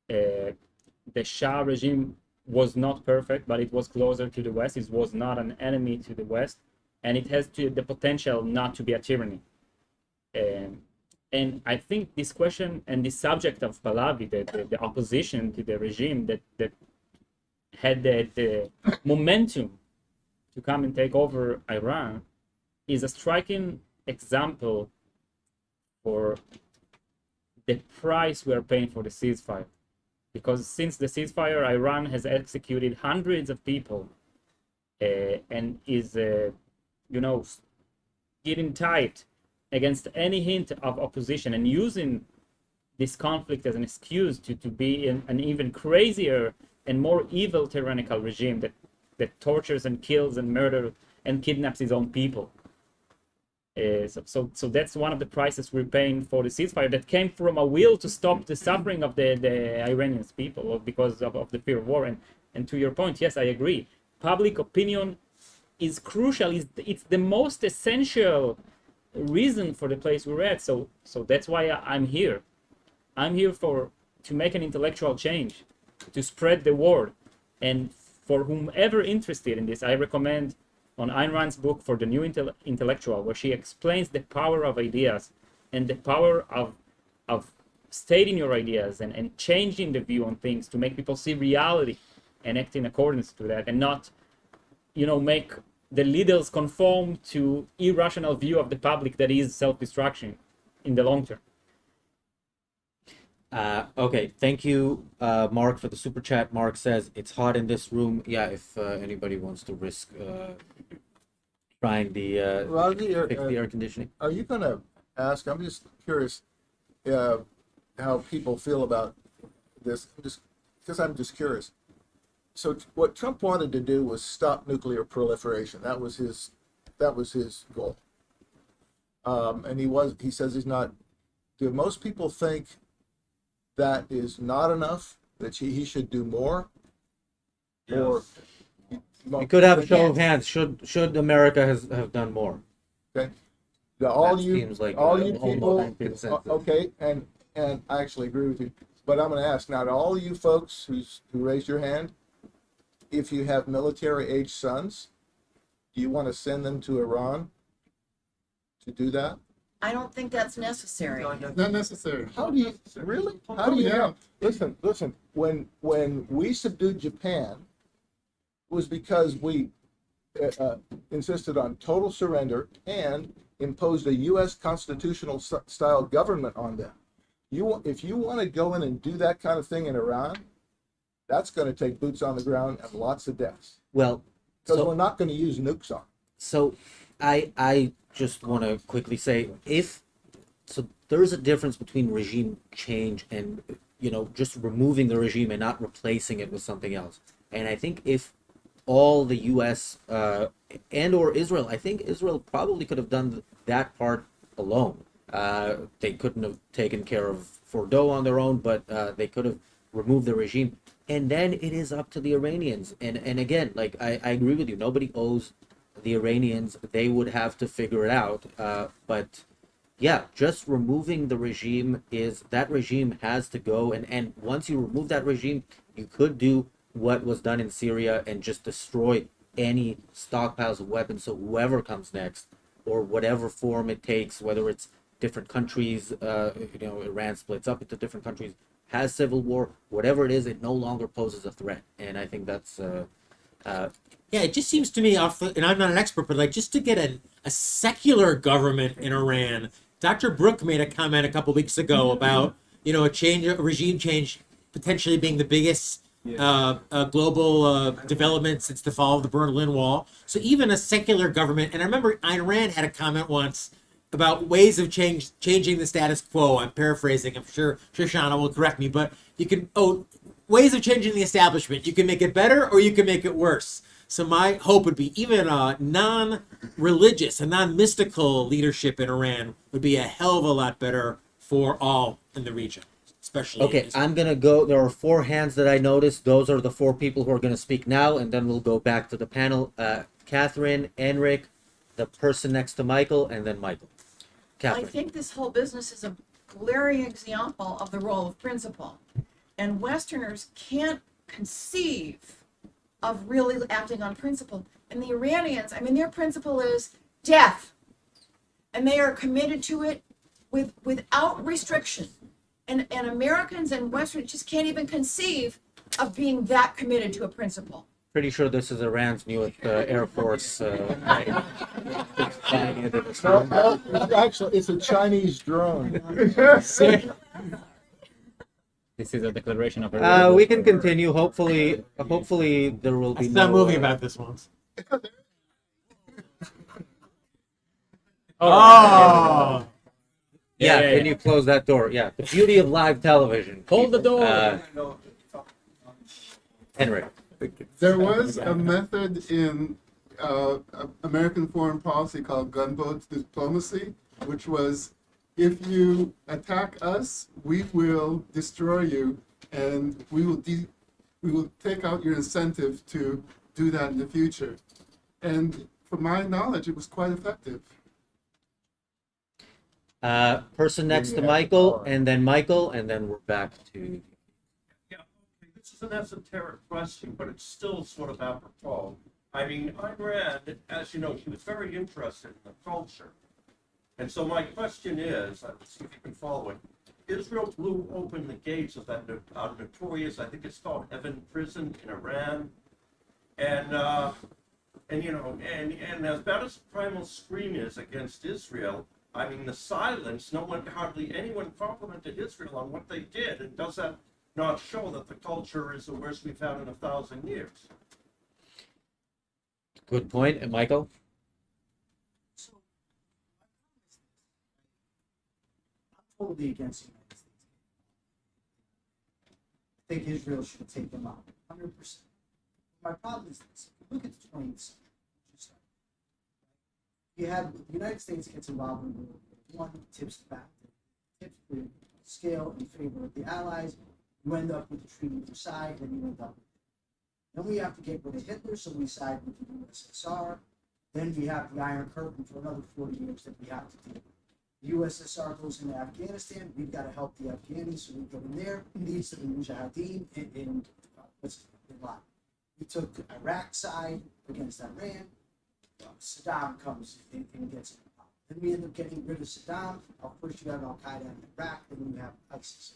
The Shah regime was not perfect, but it was closer to the West. It was not an enemy to the West, and it has the potential not to be a tyranny. And I think this question and the subject of Pahlavi, the opposition to the regime that had the momentum to come and take over Iran, is a striking example for the price we are paying for the ceasefire. Because since the ceasefire, Iran has executed hundreds of people and is, getting tight against any hint of opposition and using this conflict as an excuse to be in an even crazier and more evil tyrannical regime that tortures and kills and murders and kidnaps his own people. So that's one of the prices we're paying for the ceasefire that came from a will to stop the suffering of the Iranian people because of the fear of war. And to your point, yes, I agree. Public opinion is crucial. It's the most essential reason for the place we're at. So that's why I'm here. I'm here to make an intellectual change, to spread the word. And for whomever interested in this, I recommend on Ayn Rand's book For the New Intellectual, where she explains the power of ideas and the power of stating your ideas and changing the view on things to make people see reality and act in accordance to that, and not, make the leaders conform to irrational view of the public that is self-destruction in the long term. Okay, thank you, Mark, for the super chat. Mark says it's hot in this room. Yeah, if anybody wants to risk trying the Razi, fix the air conditioning. are you going to ask? I'm just curious how people feel about this. I'm just curious. So what Trump wanted to do was stop nuclear proliferation. That was his goal. And he says he's not. Do most people think that is not enough, that he should do more? Or We could have a show of hands. Should America have done more? okay, all That you seems like all you almost people, consensus. okay, and I actually agree with you. But I'm going to ask now to all you folks who raised your hand, if you have military-age sons, do you want to send them to Iran to do that? I don't think that's necessary. Not necessary. How do you really? How do you know? Listen. When we subdued Japan, it was because we insisted on total surrender and imposed a U.S. constitutional style government on them. If you want to go in and do that kind of thing in Iran, that's going to take boots on the ground and lots of deaths. Well, Because we're not going to use nukes on. so I just want to quickly say there's a difference between regime change and just removing the regime and not replacing it with something else. And I think if all the U.S. And or Israel, I think Israel probably could have done that part alone. They couldn't have taken care of Fordo on their own, but they could have removed the regime. And then it is up to the Iranians. And again, like I agree with you, nobody owes the Iranians. They would have to figure it out. But yeah, just removing the regime that regime has to go. And once you remove that regime, you could do what was done in Syria and just destroy any stockpiles of weapons. So whoever comes next, or whatever form it takes, whether it's different countries, Iran splits up into different countries, has civil war, whatever it is, it no longer poses a threat. And I think that's Yeah, it just seems to me, and I'm not an expert, but like just to get a secular government in Iran. Dr. Brook made a comment a couple weeks ago about a regime change potentially being the biggest global development since the fall of the Berlin Wall. So even a secular government, and I remember Ayn Rand had a comment once about ways of changing the status quo. I'm paraphrasing. I'm sure Shoshana will correct me, but ways of changing the establishment. You can make it better or you can make it worse. So my hope would be even a non-religious, a non-mystical leadership in Iran would be a hell of a lot better for all in the region, especially. okay. I'm gonna go. There are 4 hands that I noticed. Those are the 4 people who are gonna speak now, and then we'll go back to the panel. Catherine, Enric, the person next to Michael, and then Michael. Catherine. I think this whole business is a glaring example of the role of principle. And Westerners can't conceive of really acting on principle. And the Iranians, their principle is death. And they are committed to it without restriction. And Americans and Westerners just can't even conceive of being that committed to a principle. Pretty sure this is Iran's newest Air Force plane. Flying into the No, sky. no, actually, it's a Chinese drone. This is a declaration of a We can continue. Hopefully there will I be saw a no movie about this once. Oh, Yeah, Yeah. can you close that door? Yeah, the beauty of live television. Hold the people. door. Henry. There was a method in American foreign policy called gunboat diplomacy, which was if you attack us, we will destroy you, and we will take out your incentive to do that in the future. And from my knowledge, it was quite effective. Person next to Michael, and then Michael, and then we're back to. Yeah, okay, this is an esoteric question, but it's still sort of apropos. I mean, Ayn Rand, as you know, she was very interested in the culture. And so my question is, let's see if you can follow it. Israel blew open the gates of that notorious, I think it's called Evin prison in Iran. And you know, and as bad as the primal scream is against Israel, I mean, the silence, hardly anyone complimented Israel on what they did. And does that not show that the culture is the worst we've had in 1,000 years? Good point, and Michael. So, I'm totally against the United States. I think Israel should take them out, 100%. My problem is this: if you look at the 20th century, you have the United States gets involved in World War I, tips the back, tips the scale in favor of the Allies. You end up with the Treaty of Versailles, then you end up with Then we have to get rid of Hitler, so we side with the USSR. Then we have the Iron Curtain for another 40 years that we have to deal with. The USSR goes into Afghanistan. We've got to help the Afghanis, so we go in there. Leads to the Mujahideen in Bin Laden. We took the Iraq side against Iran. Saddam comes and gets involved. Then we end up getting rid of Saddam. First you have Al Qaeda in Iraq, then you have ISIS.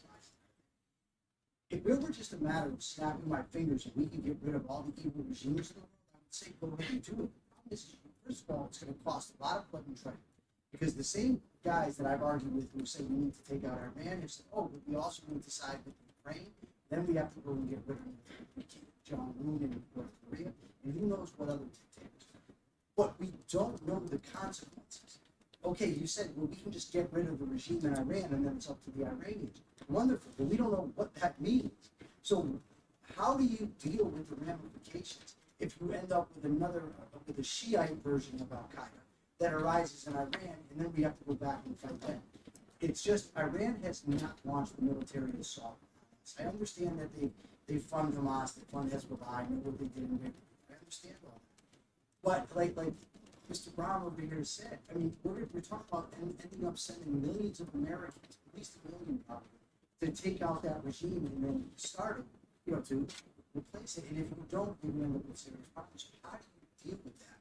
If it were just a matter of snapping my fingers and we can get rid of all the evil regimes in the world, I would say go ahead and do it. First of all, it's going to cost a lot of blood and treasure. Because the same guys that I've argued with who say we need to take out Iran have said, oh, but we also need to side with Ukraine. Then we have to go and get rid of John Moon in North Korea. And who knows what other dictators. But we don't know the consequences. Okay, you said, well, we can just get rid of the regime in Iran and then it's up to the Iranians. Wonderful, but we don't know what that means. So how do you deal with the ramifications if you end up with a Shiite version of Al Qaeda that arises in Iran, and then we have to go back and fight them? It's just Iran has not launched the military assault. I understand that they fund Hamas, they fund Hezbollah, I know what they did in Libya. I understand all that. But like Mr. Brown over here said, I mean, we're talking about ending up sending millions of Americans, at least 1 million probably, to take out that regime and then start it, to replace it. And if you don't, then you end up with serious problems. How do you deal with that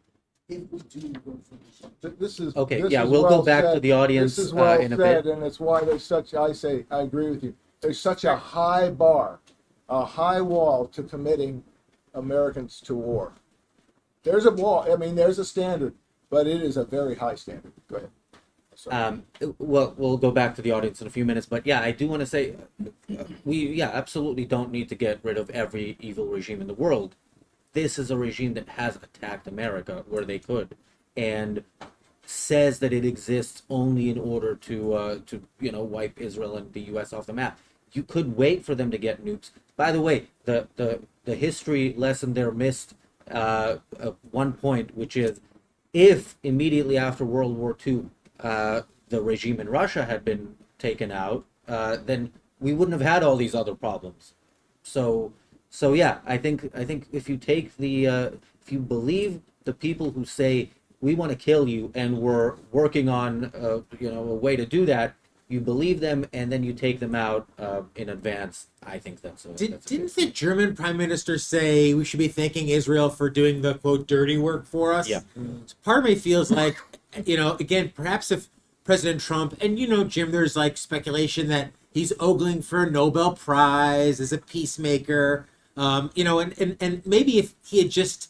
if we do go for regime? This is Okay, this yeah, is we'll well go back said. to the audience This is well in a said, bit. and it's why there's such. I agree with you. There's such a high bar, a high wall to committing Americans to war. There's a wall. I mean, there's a standard, but it is a very high standard. Go ahead. Sorry. Well, we'll go back to the audience in a few minutes, but yeah, I do want to say we absolutely don't need to get rid of every evil regime in the world. This is a regime that has attacked America where they could, and says that it exists only in order to wipe Israel and the U.S. off the map. You could wait for them to get nukes. By the way, the history lesson there missed one point, which is if immediately after World War II the regime in Russia had been taken out, then we wouldn't have had all these other problems. So yeah, I think if you take if you believe the people who say we want to kill you and we're working on a way to do that, you believe them and then you take them out in advance. I think that's Didn't the German prime minister say we should be thanking Israel for doing the quote dirty work for us? Yeah. So part of me feels like, again, perhaps if President Trump, and Jim, there's like speculation that he's ogling for a Nobel Prize as a peacemaker. And maybe if he had just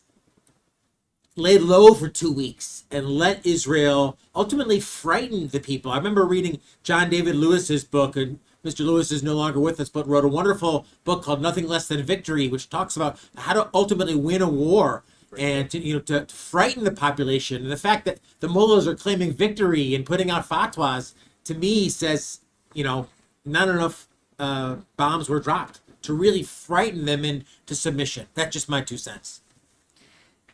laid low for 2 weeks and let Israel ultimately frighten the people. I remember reading John David Lewis's book, and Mr. Lewis is no longer with us, but wrote a wonderful book called Nothing Less Than Victory, which talks about how to ultimately win a war and to frighten the population. And the fact that the mullahs are claiming victory and putting out fatwas, to me says, not enough bombs were dropped to really frighten them into submission. That's just my 2 cents.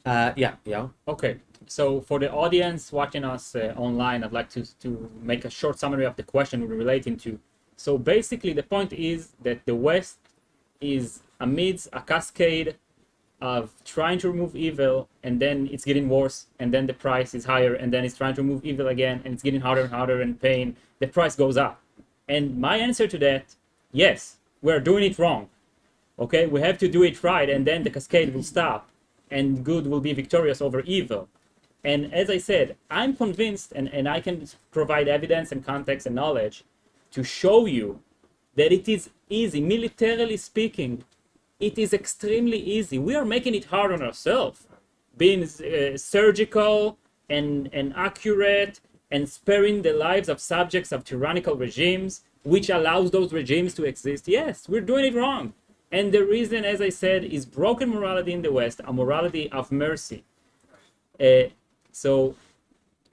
Yeah. Okay, so for the audience watching us online, I'd like to make a short summary of the question we're relating to. So basically, the point is that the West is amidst a cascade of trying to remove evil, and then it's getting worse, and then the price is higher, and then it's trying to remove evil again, and it's getting harder and harder, and pain, the price goes up. And my answer to that, yes, we're doing it wrong. Okay, we have to do it right, and then the cascade will stop, and good will be victorious over evil. And as I said, I'm convinced, and I can provide evidence and context and knowledge to show you that it is easy, militarily speaking. It is extremely easy. We are making it hard on ourselves, being surgical and accurate and sparing the lives of subjects of tyrannical regimes, which allows those regimes to exist. Yes, we're doing it wrong. And the reason, as I said, is broken morality in the West, a morality of mercy. So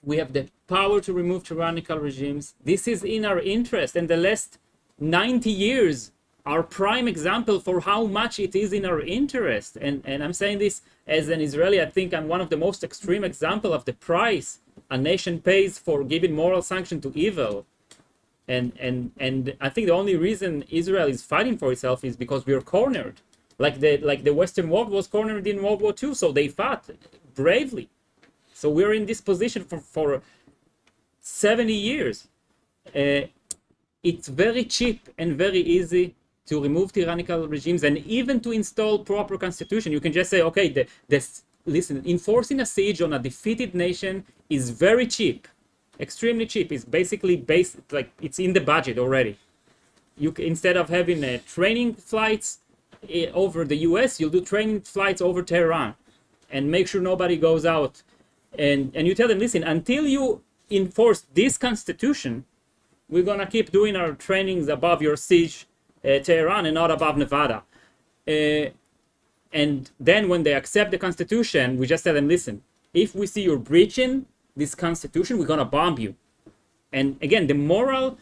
we have the power to remove tyrannical regimes. This is in our interest. And the last 90 years are prime example for how much it is in our interest. And I'm saying this as an Israeli. I think I'm one of the most extreme example of the price a nation pays for giving moral sanction to evil. And I think the only reason Israel is fighting for itself is because we are cornered, like the Western world was cornered in World War II. So they fought bravely. So we're in this position for 70 years. It's very cheap and very easy to remove tyrannical regimes and even to install proper constitution. You can just say, okay, listen, enforcing a siege on a defeated nation is very cheap. Extremely cheap. It's basically it's in the budget already. Instead of having training flights over the US, you'll do training flights over Tehran and make sure nobody goes out. And you tell them, listen, until you enforce this constitution, we're gonna keep doing our trainings above your siege Tehran and not above Nevada. And then when they accept the constitution, we just tell them, listen, if we see you're breaching this constitution, we're gonna bomb you. And again, the moral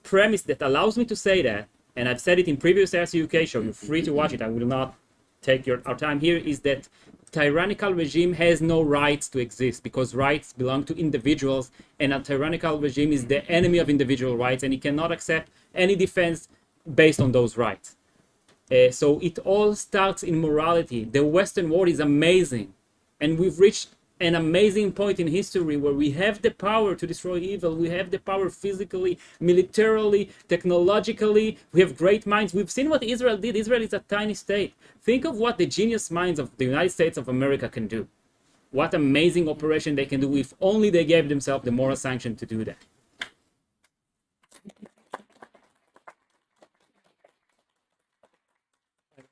premise that allows me to say that, and I've said it in previous ARCUK show, you're free to watch it, I will not take our time here, is that tyrannical regime has no rights to exist because rights belong to individuals, and a tyrannical regime is the enemy of individual rights, and it cannot accept any defense based on those rights. So it all starts in morality. The Western world is amazing, and we've reached an amazing point in history where we have the power to destroy evil. We have the power physically, militarily, technologically. We have great minds. We've seen what Israel did. Israel is a tiny state. Think of what the genius minds of the United States of America can do. What amazing operation they can do if only they gave themselves the moral sanction to do that.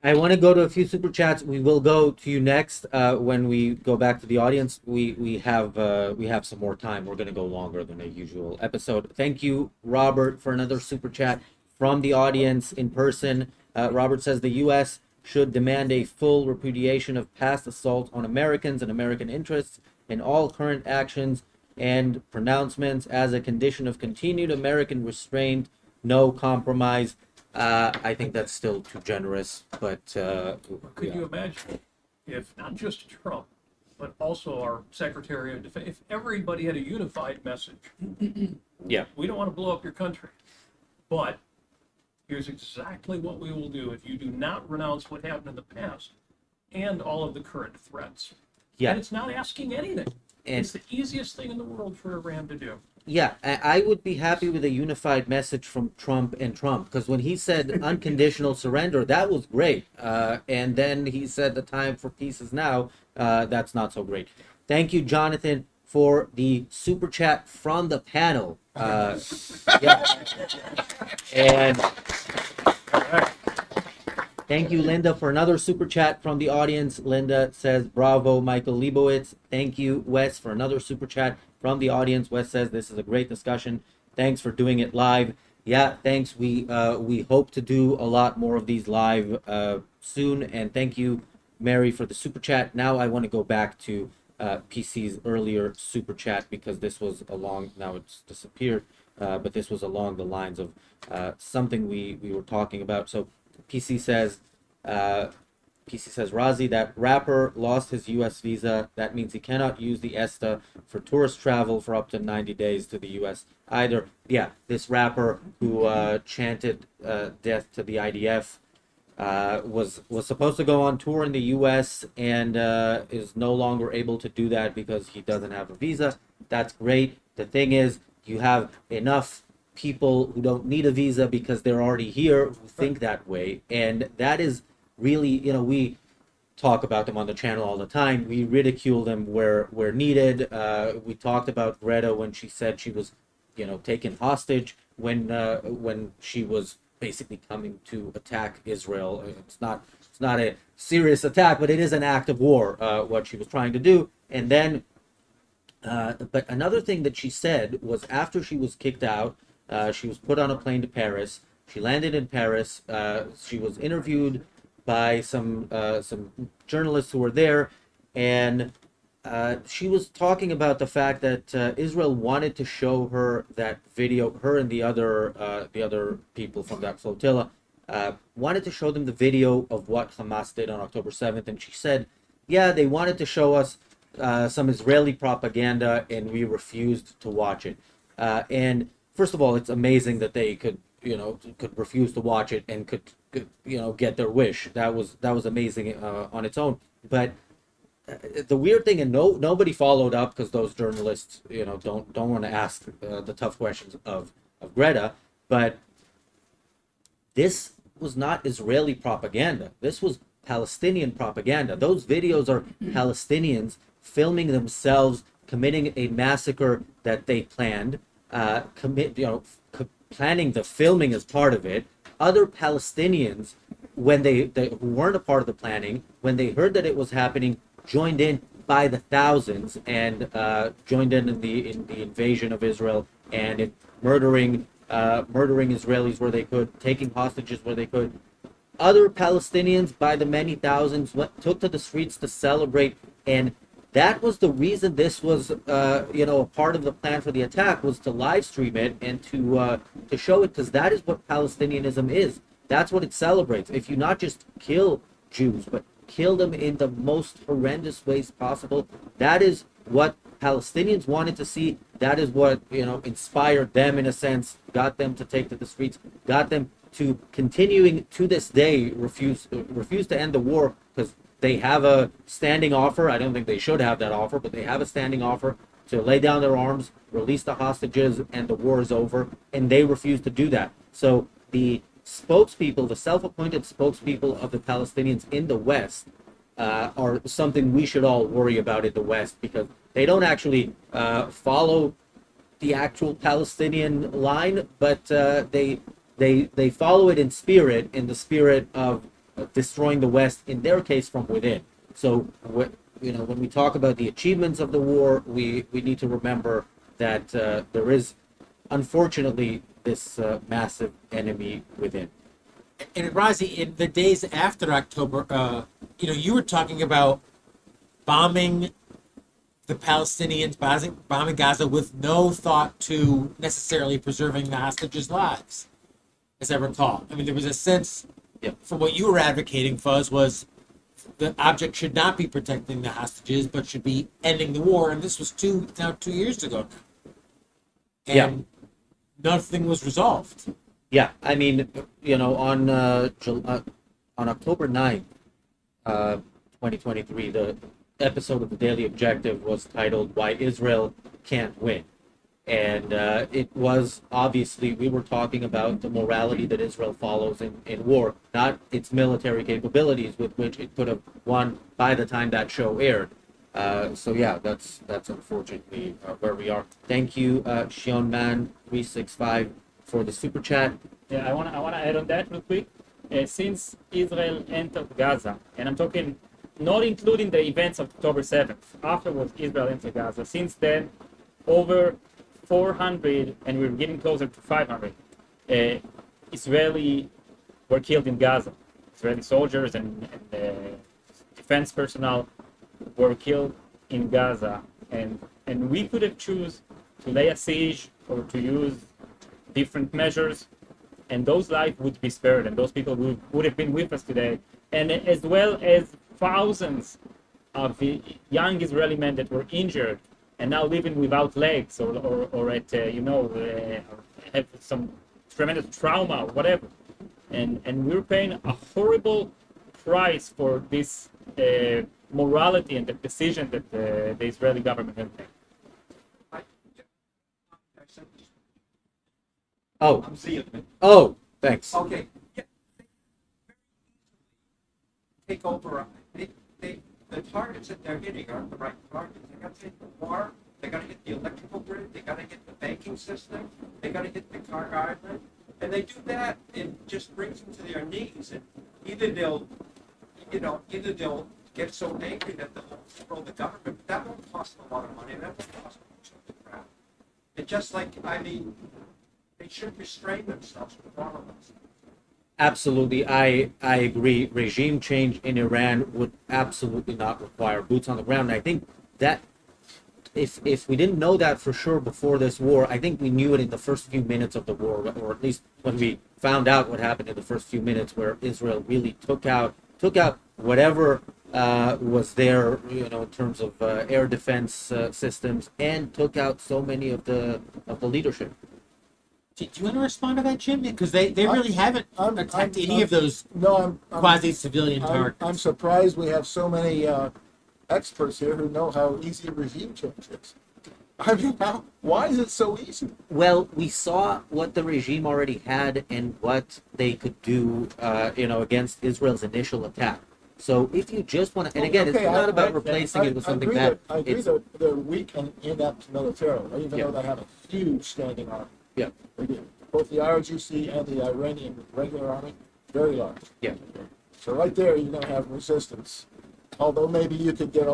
I want to go to a few super chats. We will go to you next when we go back to the audience. We have some more time. We're going to go longer than a usual episode. Thank you, Robert, for another super chat from the audience in person. Robert says the U.S. should demand a full repudiation of past assault on Americans and American interests in all current actions and pronouncements as a condition of continued American restraint, no compromise. I think that's still too generous, but Could you imagine if not just Trump, but also our Secretary of Defense, if everybody had a unified message? Yeah. We don't want to blow up your country, but here's exactly what we will do if you do not renounce what happened in the past and all of the current threats. Yeah. And it's not asking anything. And It's the easiest thing in the world for Iran to do. yeah, I would be happy with a unified message from Trump, because when he said unconditional surrender, that was great. And then he said the time for peace is now. That's not so great. Thank you, Jonathan, for the super chat from the panel. Yeah. And Thank you, Linda, for another super chat from the audience. Linda says, bravo, Michael Leibowitz. Thank you, Wes, for another super chat from the audience. Wes says, this is a great discussion. Thanks for doing it live. Yeah, thanks. We hope to do a lot more of these live soon. And thank you, Mary, for the super chat. Now I want to go back to PC's earlier super chat because this was along, now it's disappeared, but this was along the lines of something we were talking about. So PC says, Razi, that rapper lost his U.S. visa. That means he cannot use the ESTA for tourist travel for up to 90 days to the U.S. either. Yeah, this rapper who chanted death to the IDF was supposed to go on tour in the U.S. and is no longer able to do that because he doesn't have a visa. That's great. The thing is, you have enough people who don't need a visa because they're already here who think that way, and that is really, we talk about them on the channel all the time. We ridicule them where needed. We talked about Greta when she said she was, taken hostage when she was basically coming to attack Israel. It's not a serious attack, but it is an act of war, what she was trying to do. And then, but another thing that she said was after she was kicked out, she was put on a plane to Paris. She landed in Paris. She was interviewed by some journalists who were there, and she was talking about the fact that Israel wanted to show her that video. Her and the other people from that flotilla wanted to show them the video of what Hamas did on October 7th, and she said, "Yeah, they wanted to show us some Israeli propaganda, and we refused to watch it." And first of all, it's amazing that they could refuse to watch it and could get their wish. That was amazing on its own. But the weird thing, and nobody followed up because those journalists don't want to ask the tough questions of Greta. But this was not Israeli propaganda. This was Palestinian propaganda. Those videos are Palestinians filming themselves committing a massacre that they planned. Planning the filming as part of it. Other Palestinians, when they who weren't a part of the planning, when they heard that it was happening, joined in by the thousands and joined in the invasion of Israel and in murdering Israelis where they could, taking hostages where they could. Other Palestinians, by the many thousands, took to the streets to celebrate, and that was the reason this was, a part of the plan for the attack, was to live stream it and to show it, because that is what Palestinianism is. That's what it celebrates. If you not just kill Jews, but kill them in the most horrendous ways possible, that is what Palestinians wanted to see. That is what, inspired them in a sense, got them to take to the streets, got them to continuing to this day refuse to end the war, because they have a standing offer. I don't think they should have that offer, but they have a standing offer to lay down their arms, release the hostages, and the war is over, and they refuse to do that. So the spokespeople, the self-appointed spokespeople of the Palestinians in the West are something we should all worry about in the West, because they don't actually follow the actual Palestinian line, but they follow it in the spirit of destroying the West, in their case from within. So when we talk about the achievements of the war, we need to remember that there is, unfortunately, this massive enemy within. And Razi, in the days after October, you were talking about bombing the Palestinians, bombing Gaza with no thought to necessarily preserving the hostages' lives, as I recall. I mean, there was a sense, for what you were advocating, Fuzz, was the object should not be protecting the hostages, but should be ending the war. And this was 2 years ago. And nothing was resolved. Yeah, I mean, on October 9th, 2023, the episode of the Daily Objective was titled "Why Israel Can't Win." And it was, obviously, we were talking about the morality that Israel follows in war, not its military capabilities with which it could have won by the time that show aired. So yeah, that's unfortunately where we are. Thank you, Shionman365, for the super chat. Yeah, I wanna add on that real quick. since Israel entered Gaza, and I'm talking not including the events of October 7th, afterwards Israel entered Gaza, since then, over 400, and we're getting closer to 500, Israeli were killed in Gaza. Israeli soldiers and defense personnel were killed in Gaza, and we could have choose to lay a siege or to use different measures, and those lives would be spared, and those people would have been with us today, and as well as thousands of young Israeli men that were injured and now living without legs or at have some tremendous trauma or whatever, and we're paying a horrible price for this morality and the decision that the Israeli government has made. Oh, I'm Zion. oh, thanks. Okay. Yeah. Take over. The targets that they're hitting aren't the right targets. They got to hit the war. They got to hit the electrical grid. They got to hit the banking system. They got to hit the car island. And they do that, it just brings them to their knees. And either they'll get so angry that they'll overthrow the government, but that won't cost them a lot of money. That won't cost them much of the crowd. It's just like, they should restrain themselves with all of us. Absolutely, I agree. Regime change in Iran would absolutely not require boots on the ground. And I think that if we didn't know that for sure before this war, I think we knew it in the first few minutes of the war, or at least when we found out what happened in the first few minutes, where Israel really took out whatever was there, in terms of air defense systems, and took out so many of the leadership. Do you want to respond to that, Jim? Because they really haven't attacked any of those No, I'm quasi-civilian targets. I'm surprised we have so many experts here who know how easy regime change is. I mean, why is it so easy? Well, we saw what the regime already had and what they could do, against Israel's initial attack. So if you just want to, and again, it's not about replacing it with something bad. I agree that they're weak and inept militarily, even though they have a huge standing army. Yeah. They do. Both the IRGC and the Iranian regular army, very large. Yeah. So right there, you're going to have resistance. Although maybe you could they're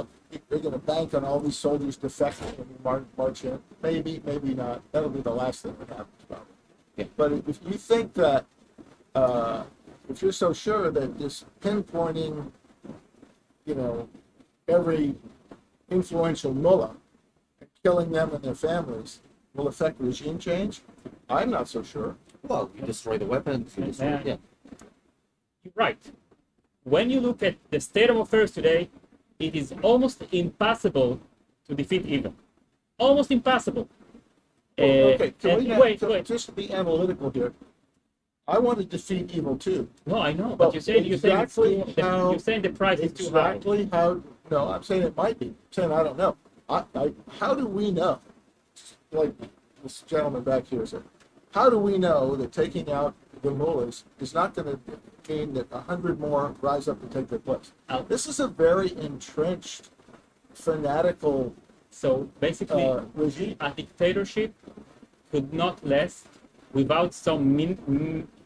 going to bank on all these soldiers defecting when you march in. Maybe, maybe not. That'll be the last thing that happens, probably. Yeah. But if you think that, if you're so sure that this pinpointing, every influential mullah and killing them and their families will affect regime change, I'm not so sure. Well, you destroy the weapons. You destroy, yeah. You're right. When you look at the state of affairs today, it is almost impossible to defeat evil. Almost impossible. Okay, Wait. just to be analytical here, I want to defeat evil too. No, I know, Well, but you're saying exactly how- you're saying the price is too high. Exactly how, no, I'm saying it might be. I'm saying I don't know. How do we know, like this gentleman back here said, how do we know that taking out the mullahs is not going to mean that 100 more rise up and take their place? This is a very entrenched, fanatical So basically, regime. a dictatorship could not last without some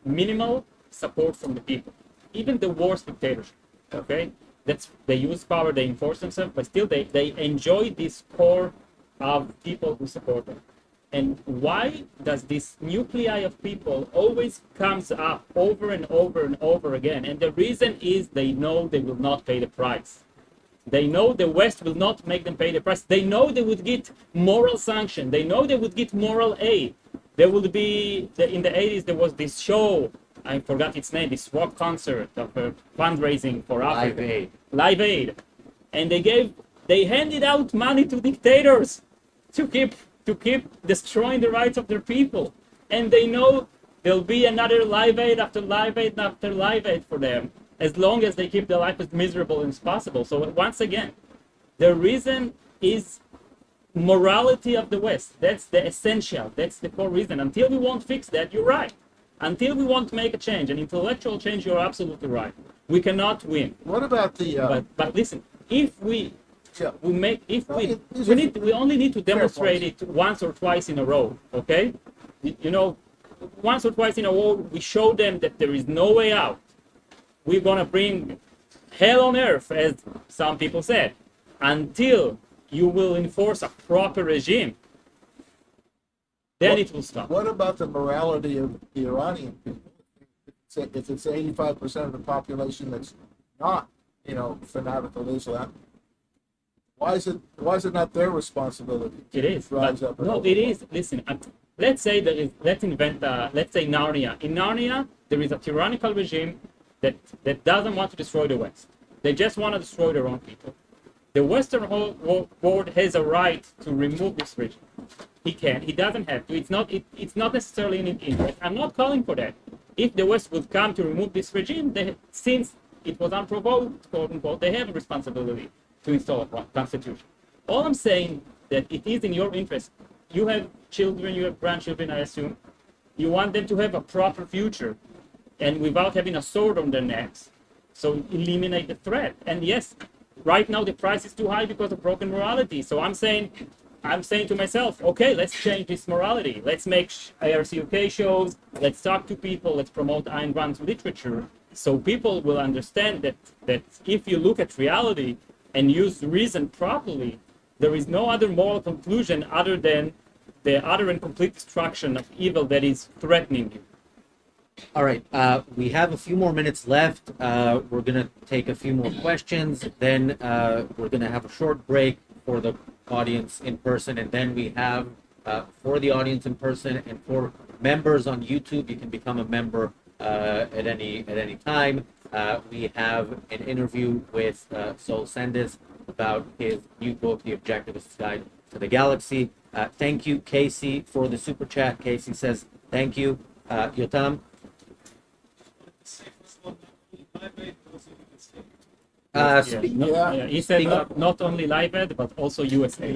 minimal support from the people. Even the worst dictatorship, okay? They use power, they enforce themselves, but still they enjoy this core of people who support them. And why does this nuclei of people always comes up over and over and over again? And the reason is they know they will not pay the price. They know the West will not make them pay the price. They know they would get moral sanction. They know they would get moral aid. There would be, in the 80s, there was this show, I forgot its name, this rock concert of fundraising for Africa. Live Aid. And they handed out money to dictators to keep destroying the rights of their people. And they know there'll be another Live Aid after Live Aid after Live Aid for them, as long as they keep their life as miserable as possible. So once again, the reason is morality of the West. That's the essential. That's the core reason. Until we won't fix that, you're right. Until we won't make a change, an intellectual change, you're absolutely right. We cannot win. What about the? But listen, if we Yeah. we only need to demonstrate it once or twice in a row, okay? Once or twice in a row, we show them that there is no way out. we're gonna bring hell on earth, as some people said, until you will enforce a proper regime. Then it will stop. What about the morality of the Iranian people? If it's 85% of the population that's not, fanatical Islam, why is it not their responsibility? It is. Rise But up and no, overthrow? it is. Listen, let's say let's say Narnia. In Narnia, there is a tyrannical regime that doesn't want to destroy the West. They just want to destroy their own people. The Western world has a right to remove this regime. He can. He doesn't have to. It's not necessarily in his interest. I'm not calling for that. If the West would come to remove this regime, since it was unprovoked, quote unquote, they have a responsibility to install a constitution. All I'm saying that it is in your interest. You have children, you have grandchildren, I assume. You want them to have a proper future, and without having a sword on their necks. So eliminate the threat. And yes, right now the price is too high because of broken morality. So I'm saying to myself, okay, let's change this morality. Let's make ARCUK shows. Let's talk to people. Let's promote Ayn Rand's literature. So people will understand that if you look at reality and use reason properly, there is no other moral conclusion other than the utter and complete destruction of evil that is threatening you. All right, we have a few more minutes left. We're going to take a few more questions. Then we're going to have a short break for the audience in person. And then we have, for the audience in person and for members on YouTube, you can become a member at any time. We have an interview with Sol Sendis about his new book, The Objectivist's Guide to the Galaxy. Thank you, Casey, for the super chat. Casey says, thank you. Yotam? He said not only live ed, but also USA.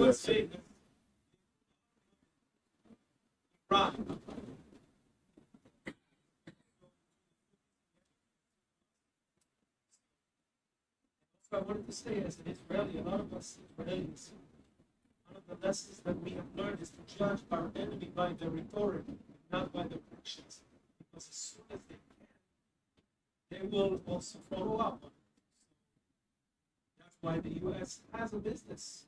I wanted to say, as an Israeli, a lot of us Israelis, one of the lessons that we have learned is to judge our enemy by their rhetoric, not by their actions. Because as soon as they can, they will also follow up. That's why the U.S. has a business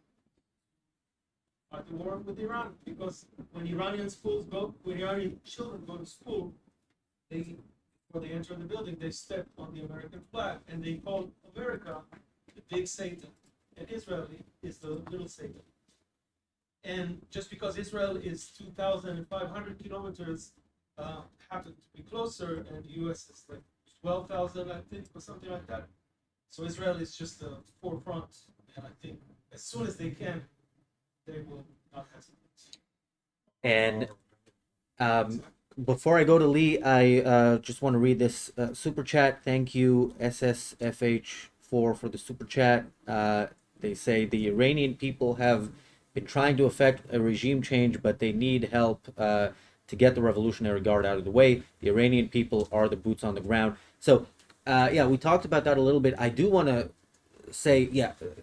at the war with Iran. Because when Iranian children go to school, before they enter the building, they step on the American flag and they call America the big Satan, and Israel is the little Satan. And just because Israel is 2,500 kilometers, happen to be closer, and the U.S. is like 12,000, I think, or something like that. So Israel is just the forefront, and I think as soon as they can, they will not hesitate. And before I go to Lee, I just want to read this super chat. Thank you, SSFH4, for the super chat. They say the Iranian people have been trying to effect a regime change, but they need help to get the Revolutionary Guard out of the way. The Iranian people are the boots on the ground. So, we talked about that a little bit. I do want to say,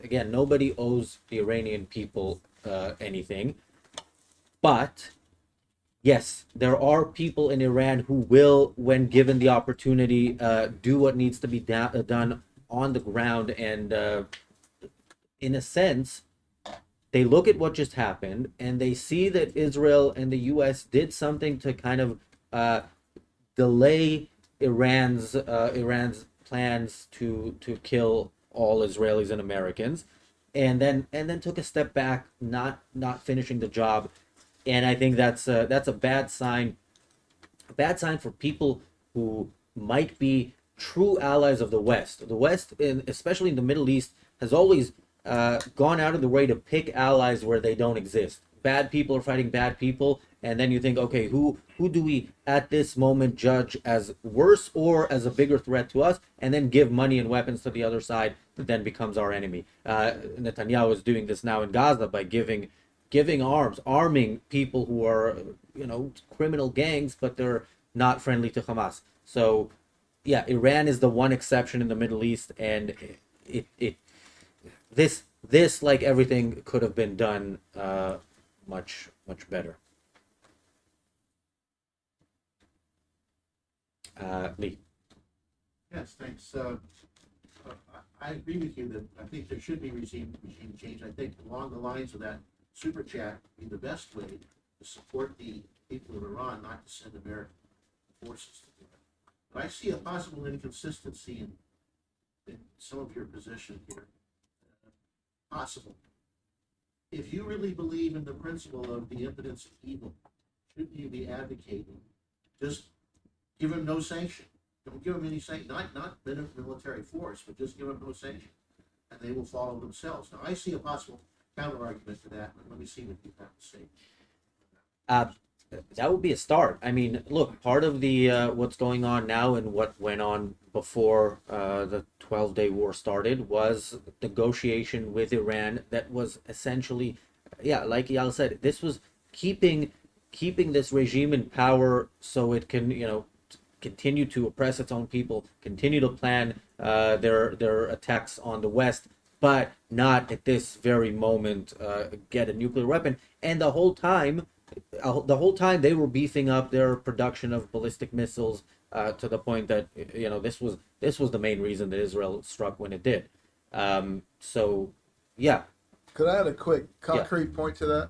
again, nobody owes the Iranian people anything. But yes, there are people in Iran who will, when given the opportunity, do what needs to be done on the ground. And in a sense, they look at what just happened and they see that Israel and the U.S. did something to kind of delay Iran's plans to kill all Israelis and Americans, and then took a step back, not finishing the job. And I think that's a bad sign. A bad sign for people who might be true allies of the West. The West, especially in the Middle East, has always gone out of the way to pick allies where they don't exist. Bad people are fighting bad people, and then you think, okay, who do we at this moment judge as worse or as a bigger threat to us, and then give money and weapons to the other side that then becomes our enemy. Netanyahu is doing this now in Gaza by giving arms, arming people who are, criminal gangs, but they're not friendly to Hamas. So, Iran is the one exception in the Middle East, and this like everything could have been done much better. Lee. Yes, thanks. I agree with you that I think there should be regime change. I think along the lines of that super chat would be the best way to support the people of Iran, not to send American forces to do it. But I see a possible inconsistency in some of your position here. Possible. If you really believe in the principle of the impotence of evil, shouldn't you be advocating just give them no sanction? Don't give them any sanction, not military force, but just give them no sanction, and they will follow themselves. Now, I see a possible counter argument to that, but let me see what you have to say. That would be a start. I mean, look, part of the what's going on now and what went on before the 12-day war started was negotiation with Iran that was essentially, yeah, like Yal said, this was keeping this regime in power so it can, continue to oppress its own people, continue to plan their attacks on the West, but not at this very moment get a nuclear weapon. And the whole time they were beefing up their production of ballistic missiles to the point that this was the main reason that Israel struck when it did. So yeah. Could I add a quick concrete point to that?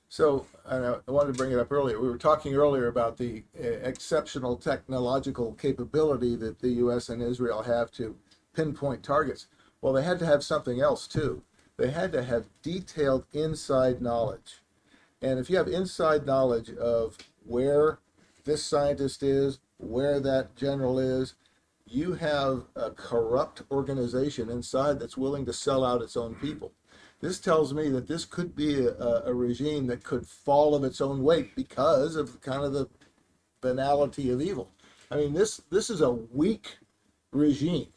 So, and I wanted to bring it up earlier. We were talking earlier about the exceptional technological capability that the U.S. and Israel have to pinpoint targets. Well, they had to have something else too. They had to have detailed inside knowledge. And if you have inside knowledge of where this scientist is, where that general is, you have a corrupt organization inside that's willing to sell out its own people. This tells me that this could be a regime that could fall of its own weight because of kind of the banality of evil. I mean, this is a weak regime.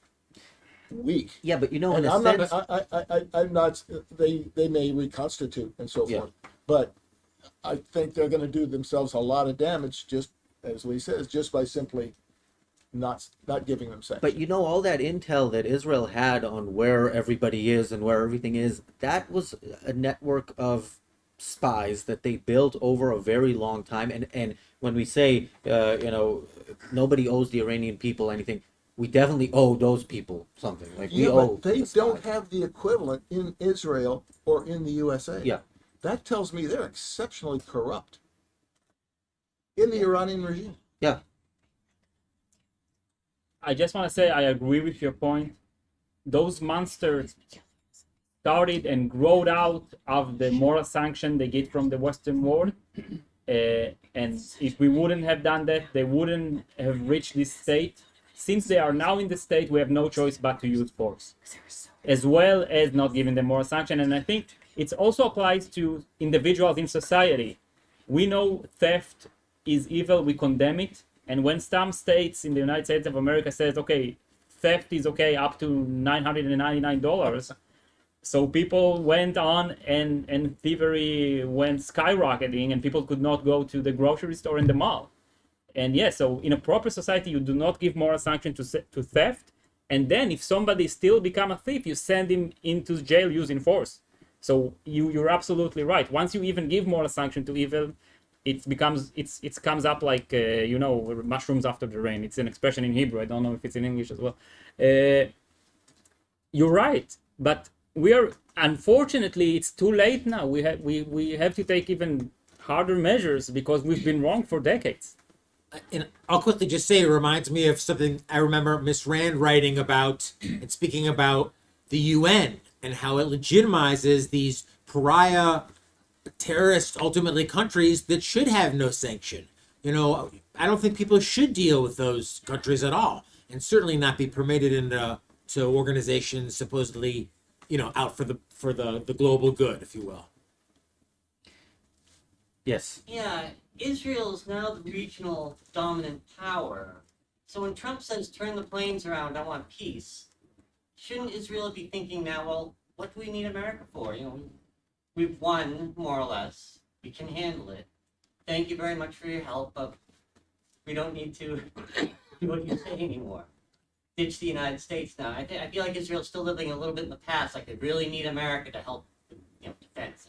Weak. Yeah, but in and a I'm sense, I'm not. They may reconstitute and so forth, but I think they're going to do themselves a lot of damage, just as Lee says, just by simply not giving them sanctions. But all that intel that Israel had on where everybody is and where everything is, that was a network of spies that they built over a very long time. And when we say, nobody owes the Iranian people anything, we definitely owe those people something. Like we owe. But they don't have the equivalent in Israel or in the USA. Yeah. That tells me they're exceptionally corrupt in the Iranian regime. Yeah. I just want to say I agree with your point. Those monsters started and growed out of the moral sanction they get from the Western world. And if we wouldn't have done that, they wouldn't have reached this state. Since they are now in the state, we have no choice but to use force, as well as not giving them moral sanction. And I think it also applies to individuals in society. We know theft is evil, we condemn it. And when some states in the United States of America says, okay, theft is okay up to $999, so people went on and thievery went skyrocketing and people could not go to the grocery store and the mall. And so in a proper society, you do not give moral sanction to theft. And then if somebody still become a thief, you send him into jail using force. So you're absolutely right. Once you even give moral sanction to evil, it comes up like mushrooms after the rain. It's an expression in Hebrew. I don't know if it's in English as well. You're right, but unfortunately it's too late now. We have to take even harder measures because we've been wrong for decades. And I'll quickly just say it reminds me of something I remember Miss Rand writing about and speaking about the UN and how it legitimizes these pariah terrorist ultimately countries that should have no sanction. I don't think people should deal with those countries at all, and certainly not be permitted into organizations supposedly out for the global good, if you will. Yes. Yeah, Israel is now the regional dominant power. So when Trump says turn the planes around, I want peace, shouldn't Israel be thinking now, well, what do we need America for? We've won, more or less. We can handle it. Thank you very much for your help, but we don't need to do what you say anymore. Ditch the United States now. I feel like Israel's still living a little bit in the past. Like they really need America to help, defense.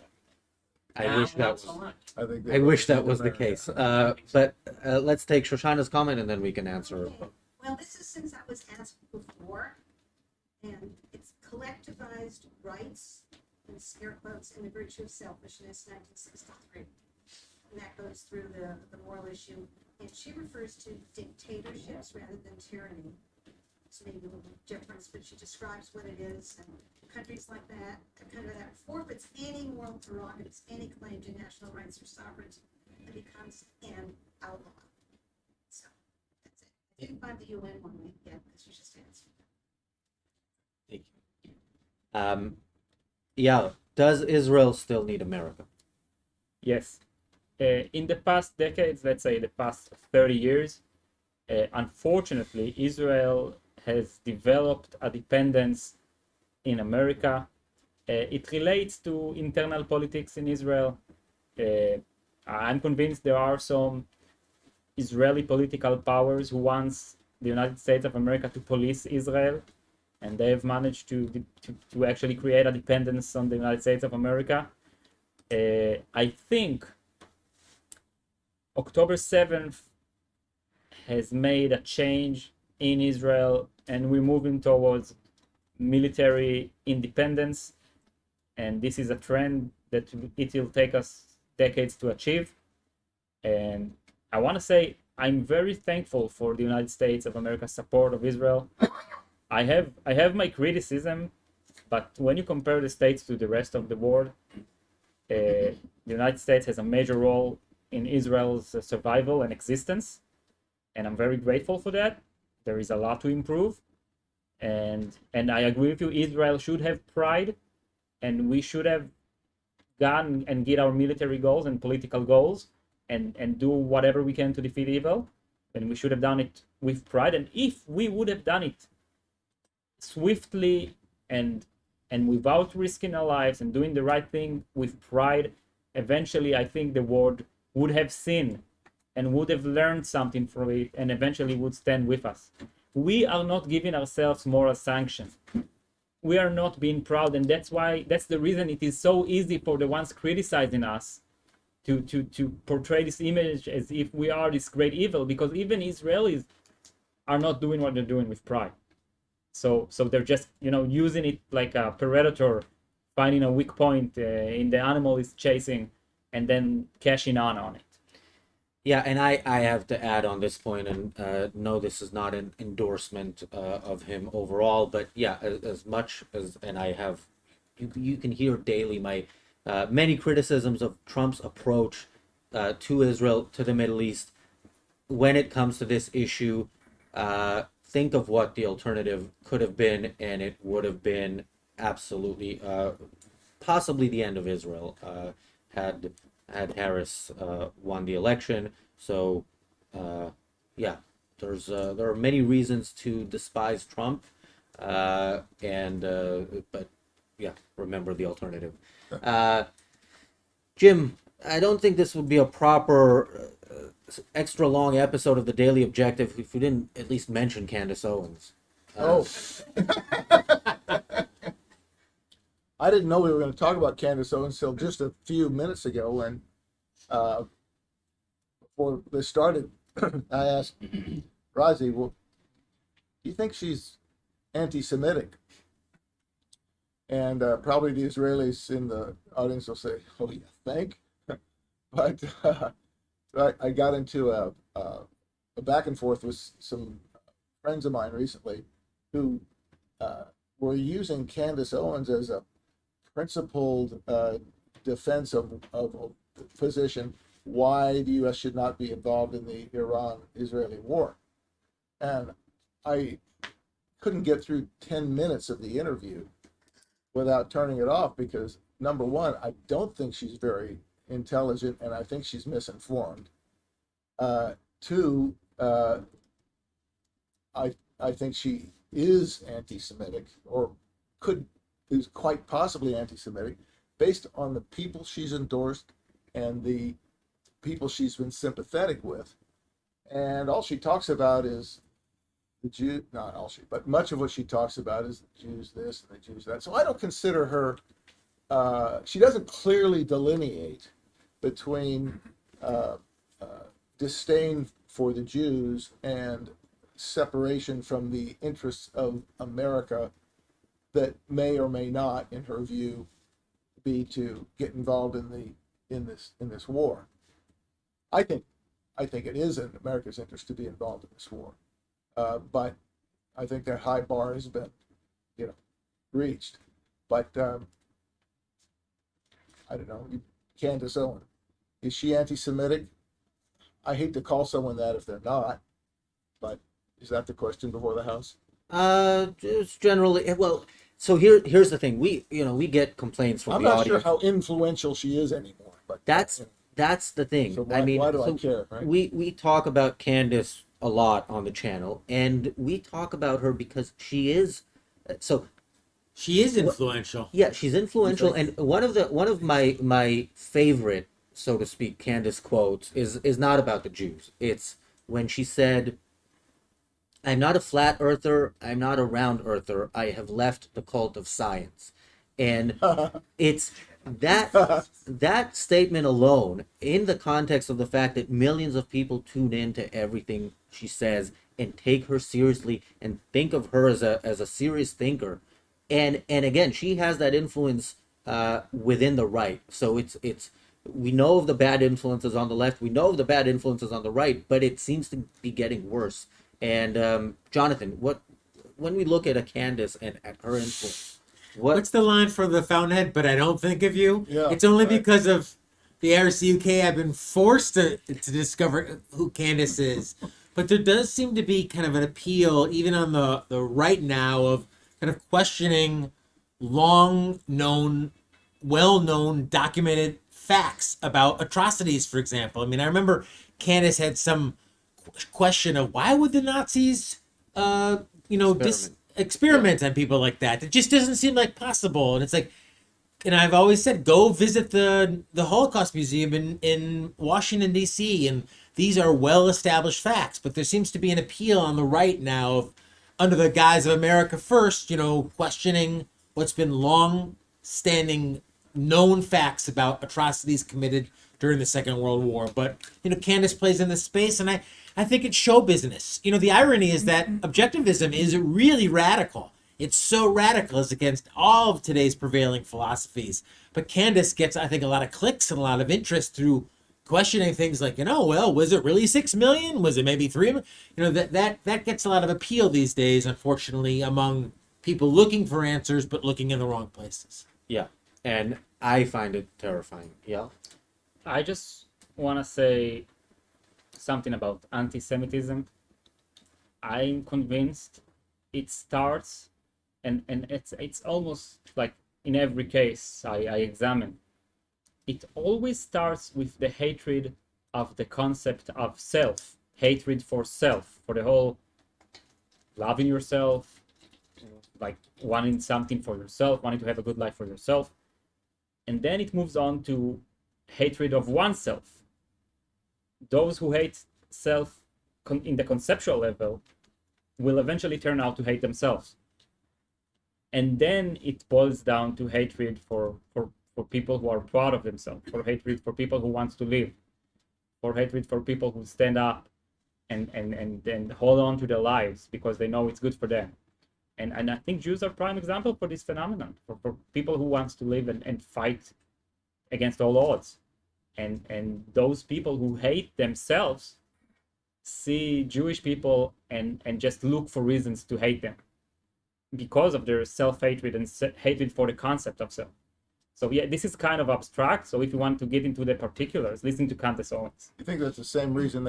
I wish that was. So much. I wish that was the case. But let's take Shoshana's comment and then we can answer. Well, this is since I was asked collectivized rights, in scare quotes, and the virtue of selfishness, 1963. And that goes through the moral issue. And she refers to dictatorships rather than tyranny. So maybe a little difference, but she describes what it is. And countries like that, a country that forfeits any moral prerogatives, any claim to national rights or sovereignty, and becomes an outlaw. So that's it. I didn't find the UN one yet. This was just answered. Thank you. Yeah, does Israel still need America? Yes. In the past decades, let's say the past 30 years, unfortunately, Israel has developed a dependence in America. It relates to internal politics in Israel. I'm convinced there are some Israeli political powers who wants the United States of America to police Israel, and they have managed to actually create a dependence on the United States of America. I think October 7th has made a change in Israel, and we're moving towards military independence, and this is a trend that it will take us decades to achieve. And I want to say I'm very thankful for the United States of America's support of Israel. I have my criticism, but when you compare the states to the rest of the world, the United States has a major role in Israel's survival and existence, and I'm very grateful for that. There is a lot to improve, and I agree with you. Israel should have pride, and we should have gone and get our military goals and political goals, and do whatever we can to defeat evil. And we should have done it with pride. And if we would have done it swiftly and without risking our lives and doing the right thing with pride, eventually I think the world would have seen and would have learned something from it, and eventually would stand with us. We are not giving ourselves moral sanction. We are not being proud, and that's the reason it is so easy for the ones criticizing us to portray this image as if we are this great evil, because even Israelis are not doing what they're doing with pride. So they're just using it like a predator, finding a weak point in the animal is chasing, and then cashing on it. Yeah, and I have to add on this point, and no, this is not an endorsement of him overall, but yeah, as much as, and I have, you can hear daily my many criticisms of Trump's approach to Israel, to the Middle East. When it comes to this issue, think of what the alternative could have been, and it would have been absolutely, possibly the end of Israel had Harris won the election. So, yeah, there are many reasons to despise Trump, but yeah, remember the alternative. Jim, I don't think this would be a proper extra long episode of the Daily Objective if we didn't at least mention Candace Owens. I didn't know we were going to talk about Candace Owens until just a few minutes ago when, before this started, I asked Razi, well, do you think she's anti-Semitic? And probably the Israelis in the audience will say, oh, you think? But I got into a back and forth with some friends of mine recently who were using Candace Owens as a principled defense of position why the U.S. should not be involved in the Iran-Israeli war. And I couldn't get through 10 minutes of the interview without turning it off because, number one, I don't think she's very intelligent, and I think she's misinformed. Two, I think she is anti-Semitic, or is quite possibly anti-Semitic, based on the people she's endorsed and the people she's been sympathetic with. And all she talks about is the Jew, not all she, but much of what she talks about is the Jews this and the Jews that. So I don't consider her, she doesn't clearly delineate between disdain for the Jews and separation from the interests of America that may or may not, in her view, be to get involved in this war. I think it is in America's interest to be involved in this war, but I think that high bar has been, reached. But I don't know. Candace Owen, is she anti-Semitic? I hate to call someone that if they're not, but is that the question before the House? It's generally well. So here's the thing. We get complaints from I'm the not audience. sure how influential she is anymore, but That's the thing. So why do I care? Right? We talk about Candace a lot on the channel, and we talk about her because she is so. She is influential. Yeah, she's influential, and one of my favorite, so to speak, Candace quotes is not about the Jews. It's when she said, "I'm not a flat earther. I'm not a round earther. I have left the cult of science," and it's that statement alone, in the context of the fact that millions of people tune in to everything she says and take her seriously and think of her as a serious thinker. And again, she has that influence within the right. So it's we know of the bad influences on the left, we know of the bad influences on the right, but it seems to be getting worse. And Jonathan, when we look at a Candace and at her influence, what's the line for the Fountainhead? But I don't think of you. Yeah, it's only because of the ARCUK I've been forced to discover who Candace is. But there does seem to be kind of an appeal, even on the right now, of kind of questioning long-known, well-known, documented facts about atrocities, for example. I mean, I remember Candace had some question of why would the Nazis, experiment on people like that? It just doesn't seem like possible. And it's like, and I've always said, go visit the Holocaust Museum in Washington, D.C., and these are well-established facts. But there seems to be an appeal on the right now of, under the guise of America First, questioning what's been long-standing known facts about atrocities committed during the Second World War. But, Candace plays in this space, and I think it's show business. The irony is that objectivism is really radical. It's so radical, it's against all of today's prevailing philosophies. But Candace gets, I think, a lot of clicks and a lot of interest through questioning things like, was it really 6 million? Was it maybe 3 million? That gets a lot of appeal these days, unfortunately, among people looking for answers, but looking in the wrong places. Yeah, and I find it terrifying. Yeah. I just want to say something about anti-Semitism. I'm convinced it starts, and it's almost like in every case I examine, it always starts with the hatred of the concept of self, hatred for self, for the whole loving yourself, like wanting something for yourself, wanting to have a good life for yourself. And then it moves on to hatred of oneself. Those who hate self in the conceptual level will eventually turn out to hate themselves. And then it boils down to hatred for people who are proud of themselves, for hatred for people who want to live, for hatred for people who stand up and hold on to their lives because they know it's good for them. And I think Jews are prime example for this phenomenon, for people who want to live and fight against all odds. And those people who hate themselves see Jewish people and just look for reasons to hate them because of their self-hatred and hatred for the concept of self. So yeah, this is kind of abstract. So if you want to get into the particulars, listen to Candace Owens. You think that's the same reason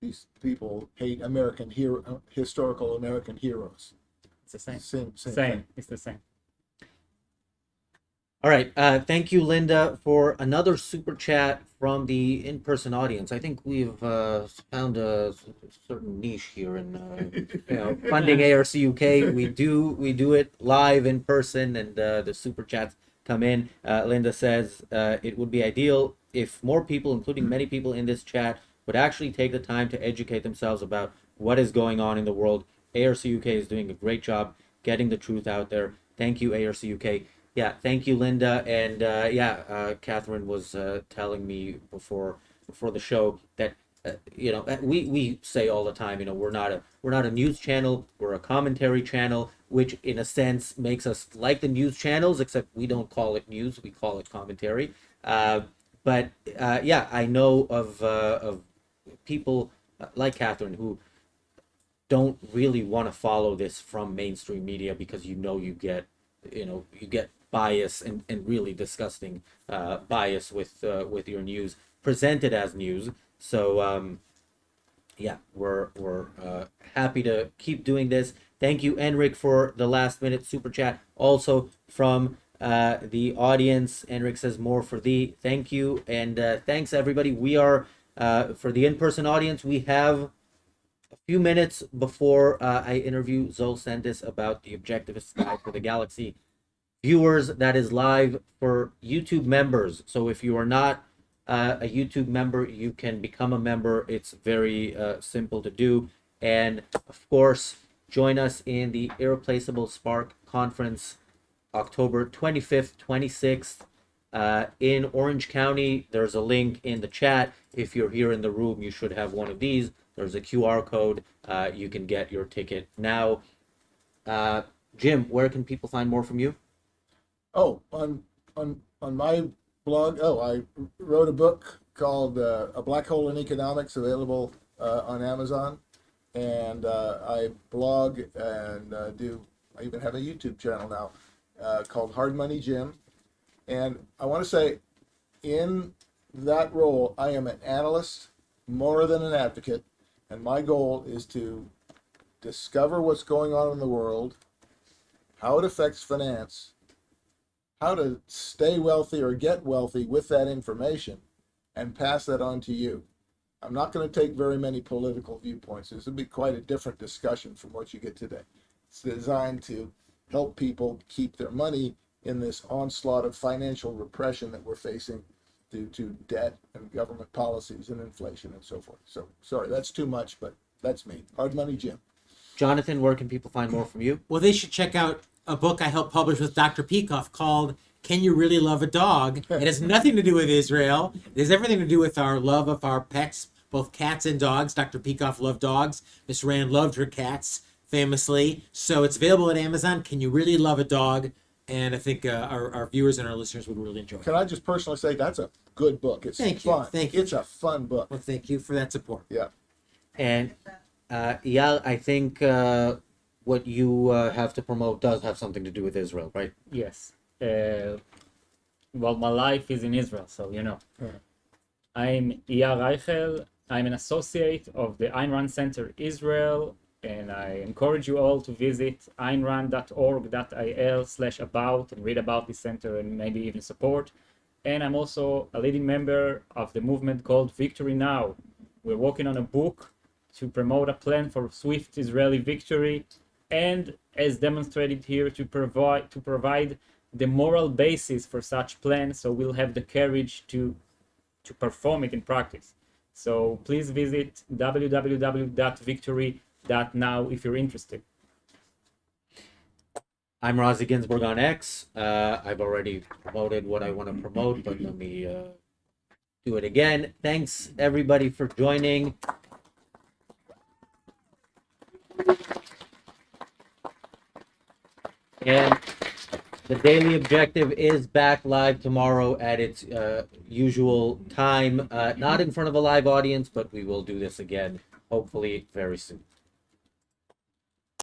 these people hate historical American heroes? It's the same. Same. Same. It's the same. All right. Thank you, Linda, for another super chat from the in-person audience. I think we've found a certain niche here in funding ARCUK. We do it live in person, and the super chats come in. Linda says it would be ideal if more people, including many people in this chat, would actually take the time to educate themselves about what is going on in the world. ARCUK is doing a great job getting the truth out there. Thank you, ARCUK. Yeah, thank you, Linda. And Catherine was telling me before the show that we say all the time, we're not a news channel, we're a commentary channel. which in a sense makes us like the news channels, except we don't call it news, we call it commentary. But yeah, I know of people like Catherine who don't really want to follow this from mainstream media because you get bias and really disgusting bias with your news presented as news. So yeah, we're happy to keep doing this. Thank you, Enric, for the last minute super chat. Also from the audience, Enric says more for thee. Thank you, and thanks everybody. We are for the in-person audience. We have a few minutes before I interview Zol Sendis about the Objectivist Guide for the Galaxy. Viewers, that is live. For YouTube members. So if you are not a YouTube member, you can become a member. It's very simple to do. And of course, join us in the Irreplaceable Spark Conference, October 25th, 26th, in Orange County. There's a link in the chat. If you're here in the room, you should have one of these. There's a QR code. You can get your ticket now. Jim, where can people find more from you? Oh, on my blog. Oh, I wrote a book called A Black Hole in Economics, available on Amazon. And I blog and I even have a YouTube channel now called Hard Money Jim. And I want to say, in that role, I am an analyst more than an advocate. And my goal is to discover what's going on in the world, how it affects finance, how to stay wealthy or get wealthy with that information, and pass that on to you. I'm not going to take very many political viewpoints. This will be quite a different discussion from what you get today. It's designed to help people keep their money in this onslaught of financial repression that we're facing due to debt and government policies and inflation and so forth. So, sorry, that's too much, but that's me. Hard Money Jim. Jonathan, where can people find more from you? Well, they should check out a book I helped publish with Dr. Peikoff called Can You Really Love a Dog? It has nothing to do with Israel. It has everything to do with our love of our pets, both cats and dogs. Dr. Peikoff loved dogs. Miss Rand loved her cats, famously. So it's available at Amazon. Can You Really Love a Dog? And I think our viewers and our listeners would really enjoy it. Can I just personally say that's a good book? It's Thank fun. you. Thank you. It's a fun book. Well, thank you for that support. Yeah. And Eyal, I think what you have to promote does have something to do with Israel, right? Yes. Well, my life is in Israel, so you know. I'm Eyal Reichel. I'm an associate of the Ayn Rand Center Israel, and I encourage you all to visit aynrand.org.il/about and read about the center and maybe even support. And I'm also a leading member of the movement called Victory Now. We're working on a book to promote a plan for swift Israeli victory, and as demonstrated here, to provide the moral basis for such plan, so we'll have the courage to perform it in practice. So please visit www.victory.now if you're interested. I'm Razi Ginsburg on X. I've already promoted what I want to promote, but let me do it again. Thanks everybody for joining. And the Daily Objective is back live tomorrow at its usual time. Not in front of a live audience, but we will do this again, hopefully very soon.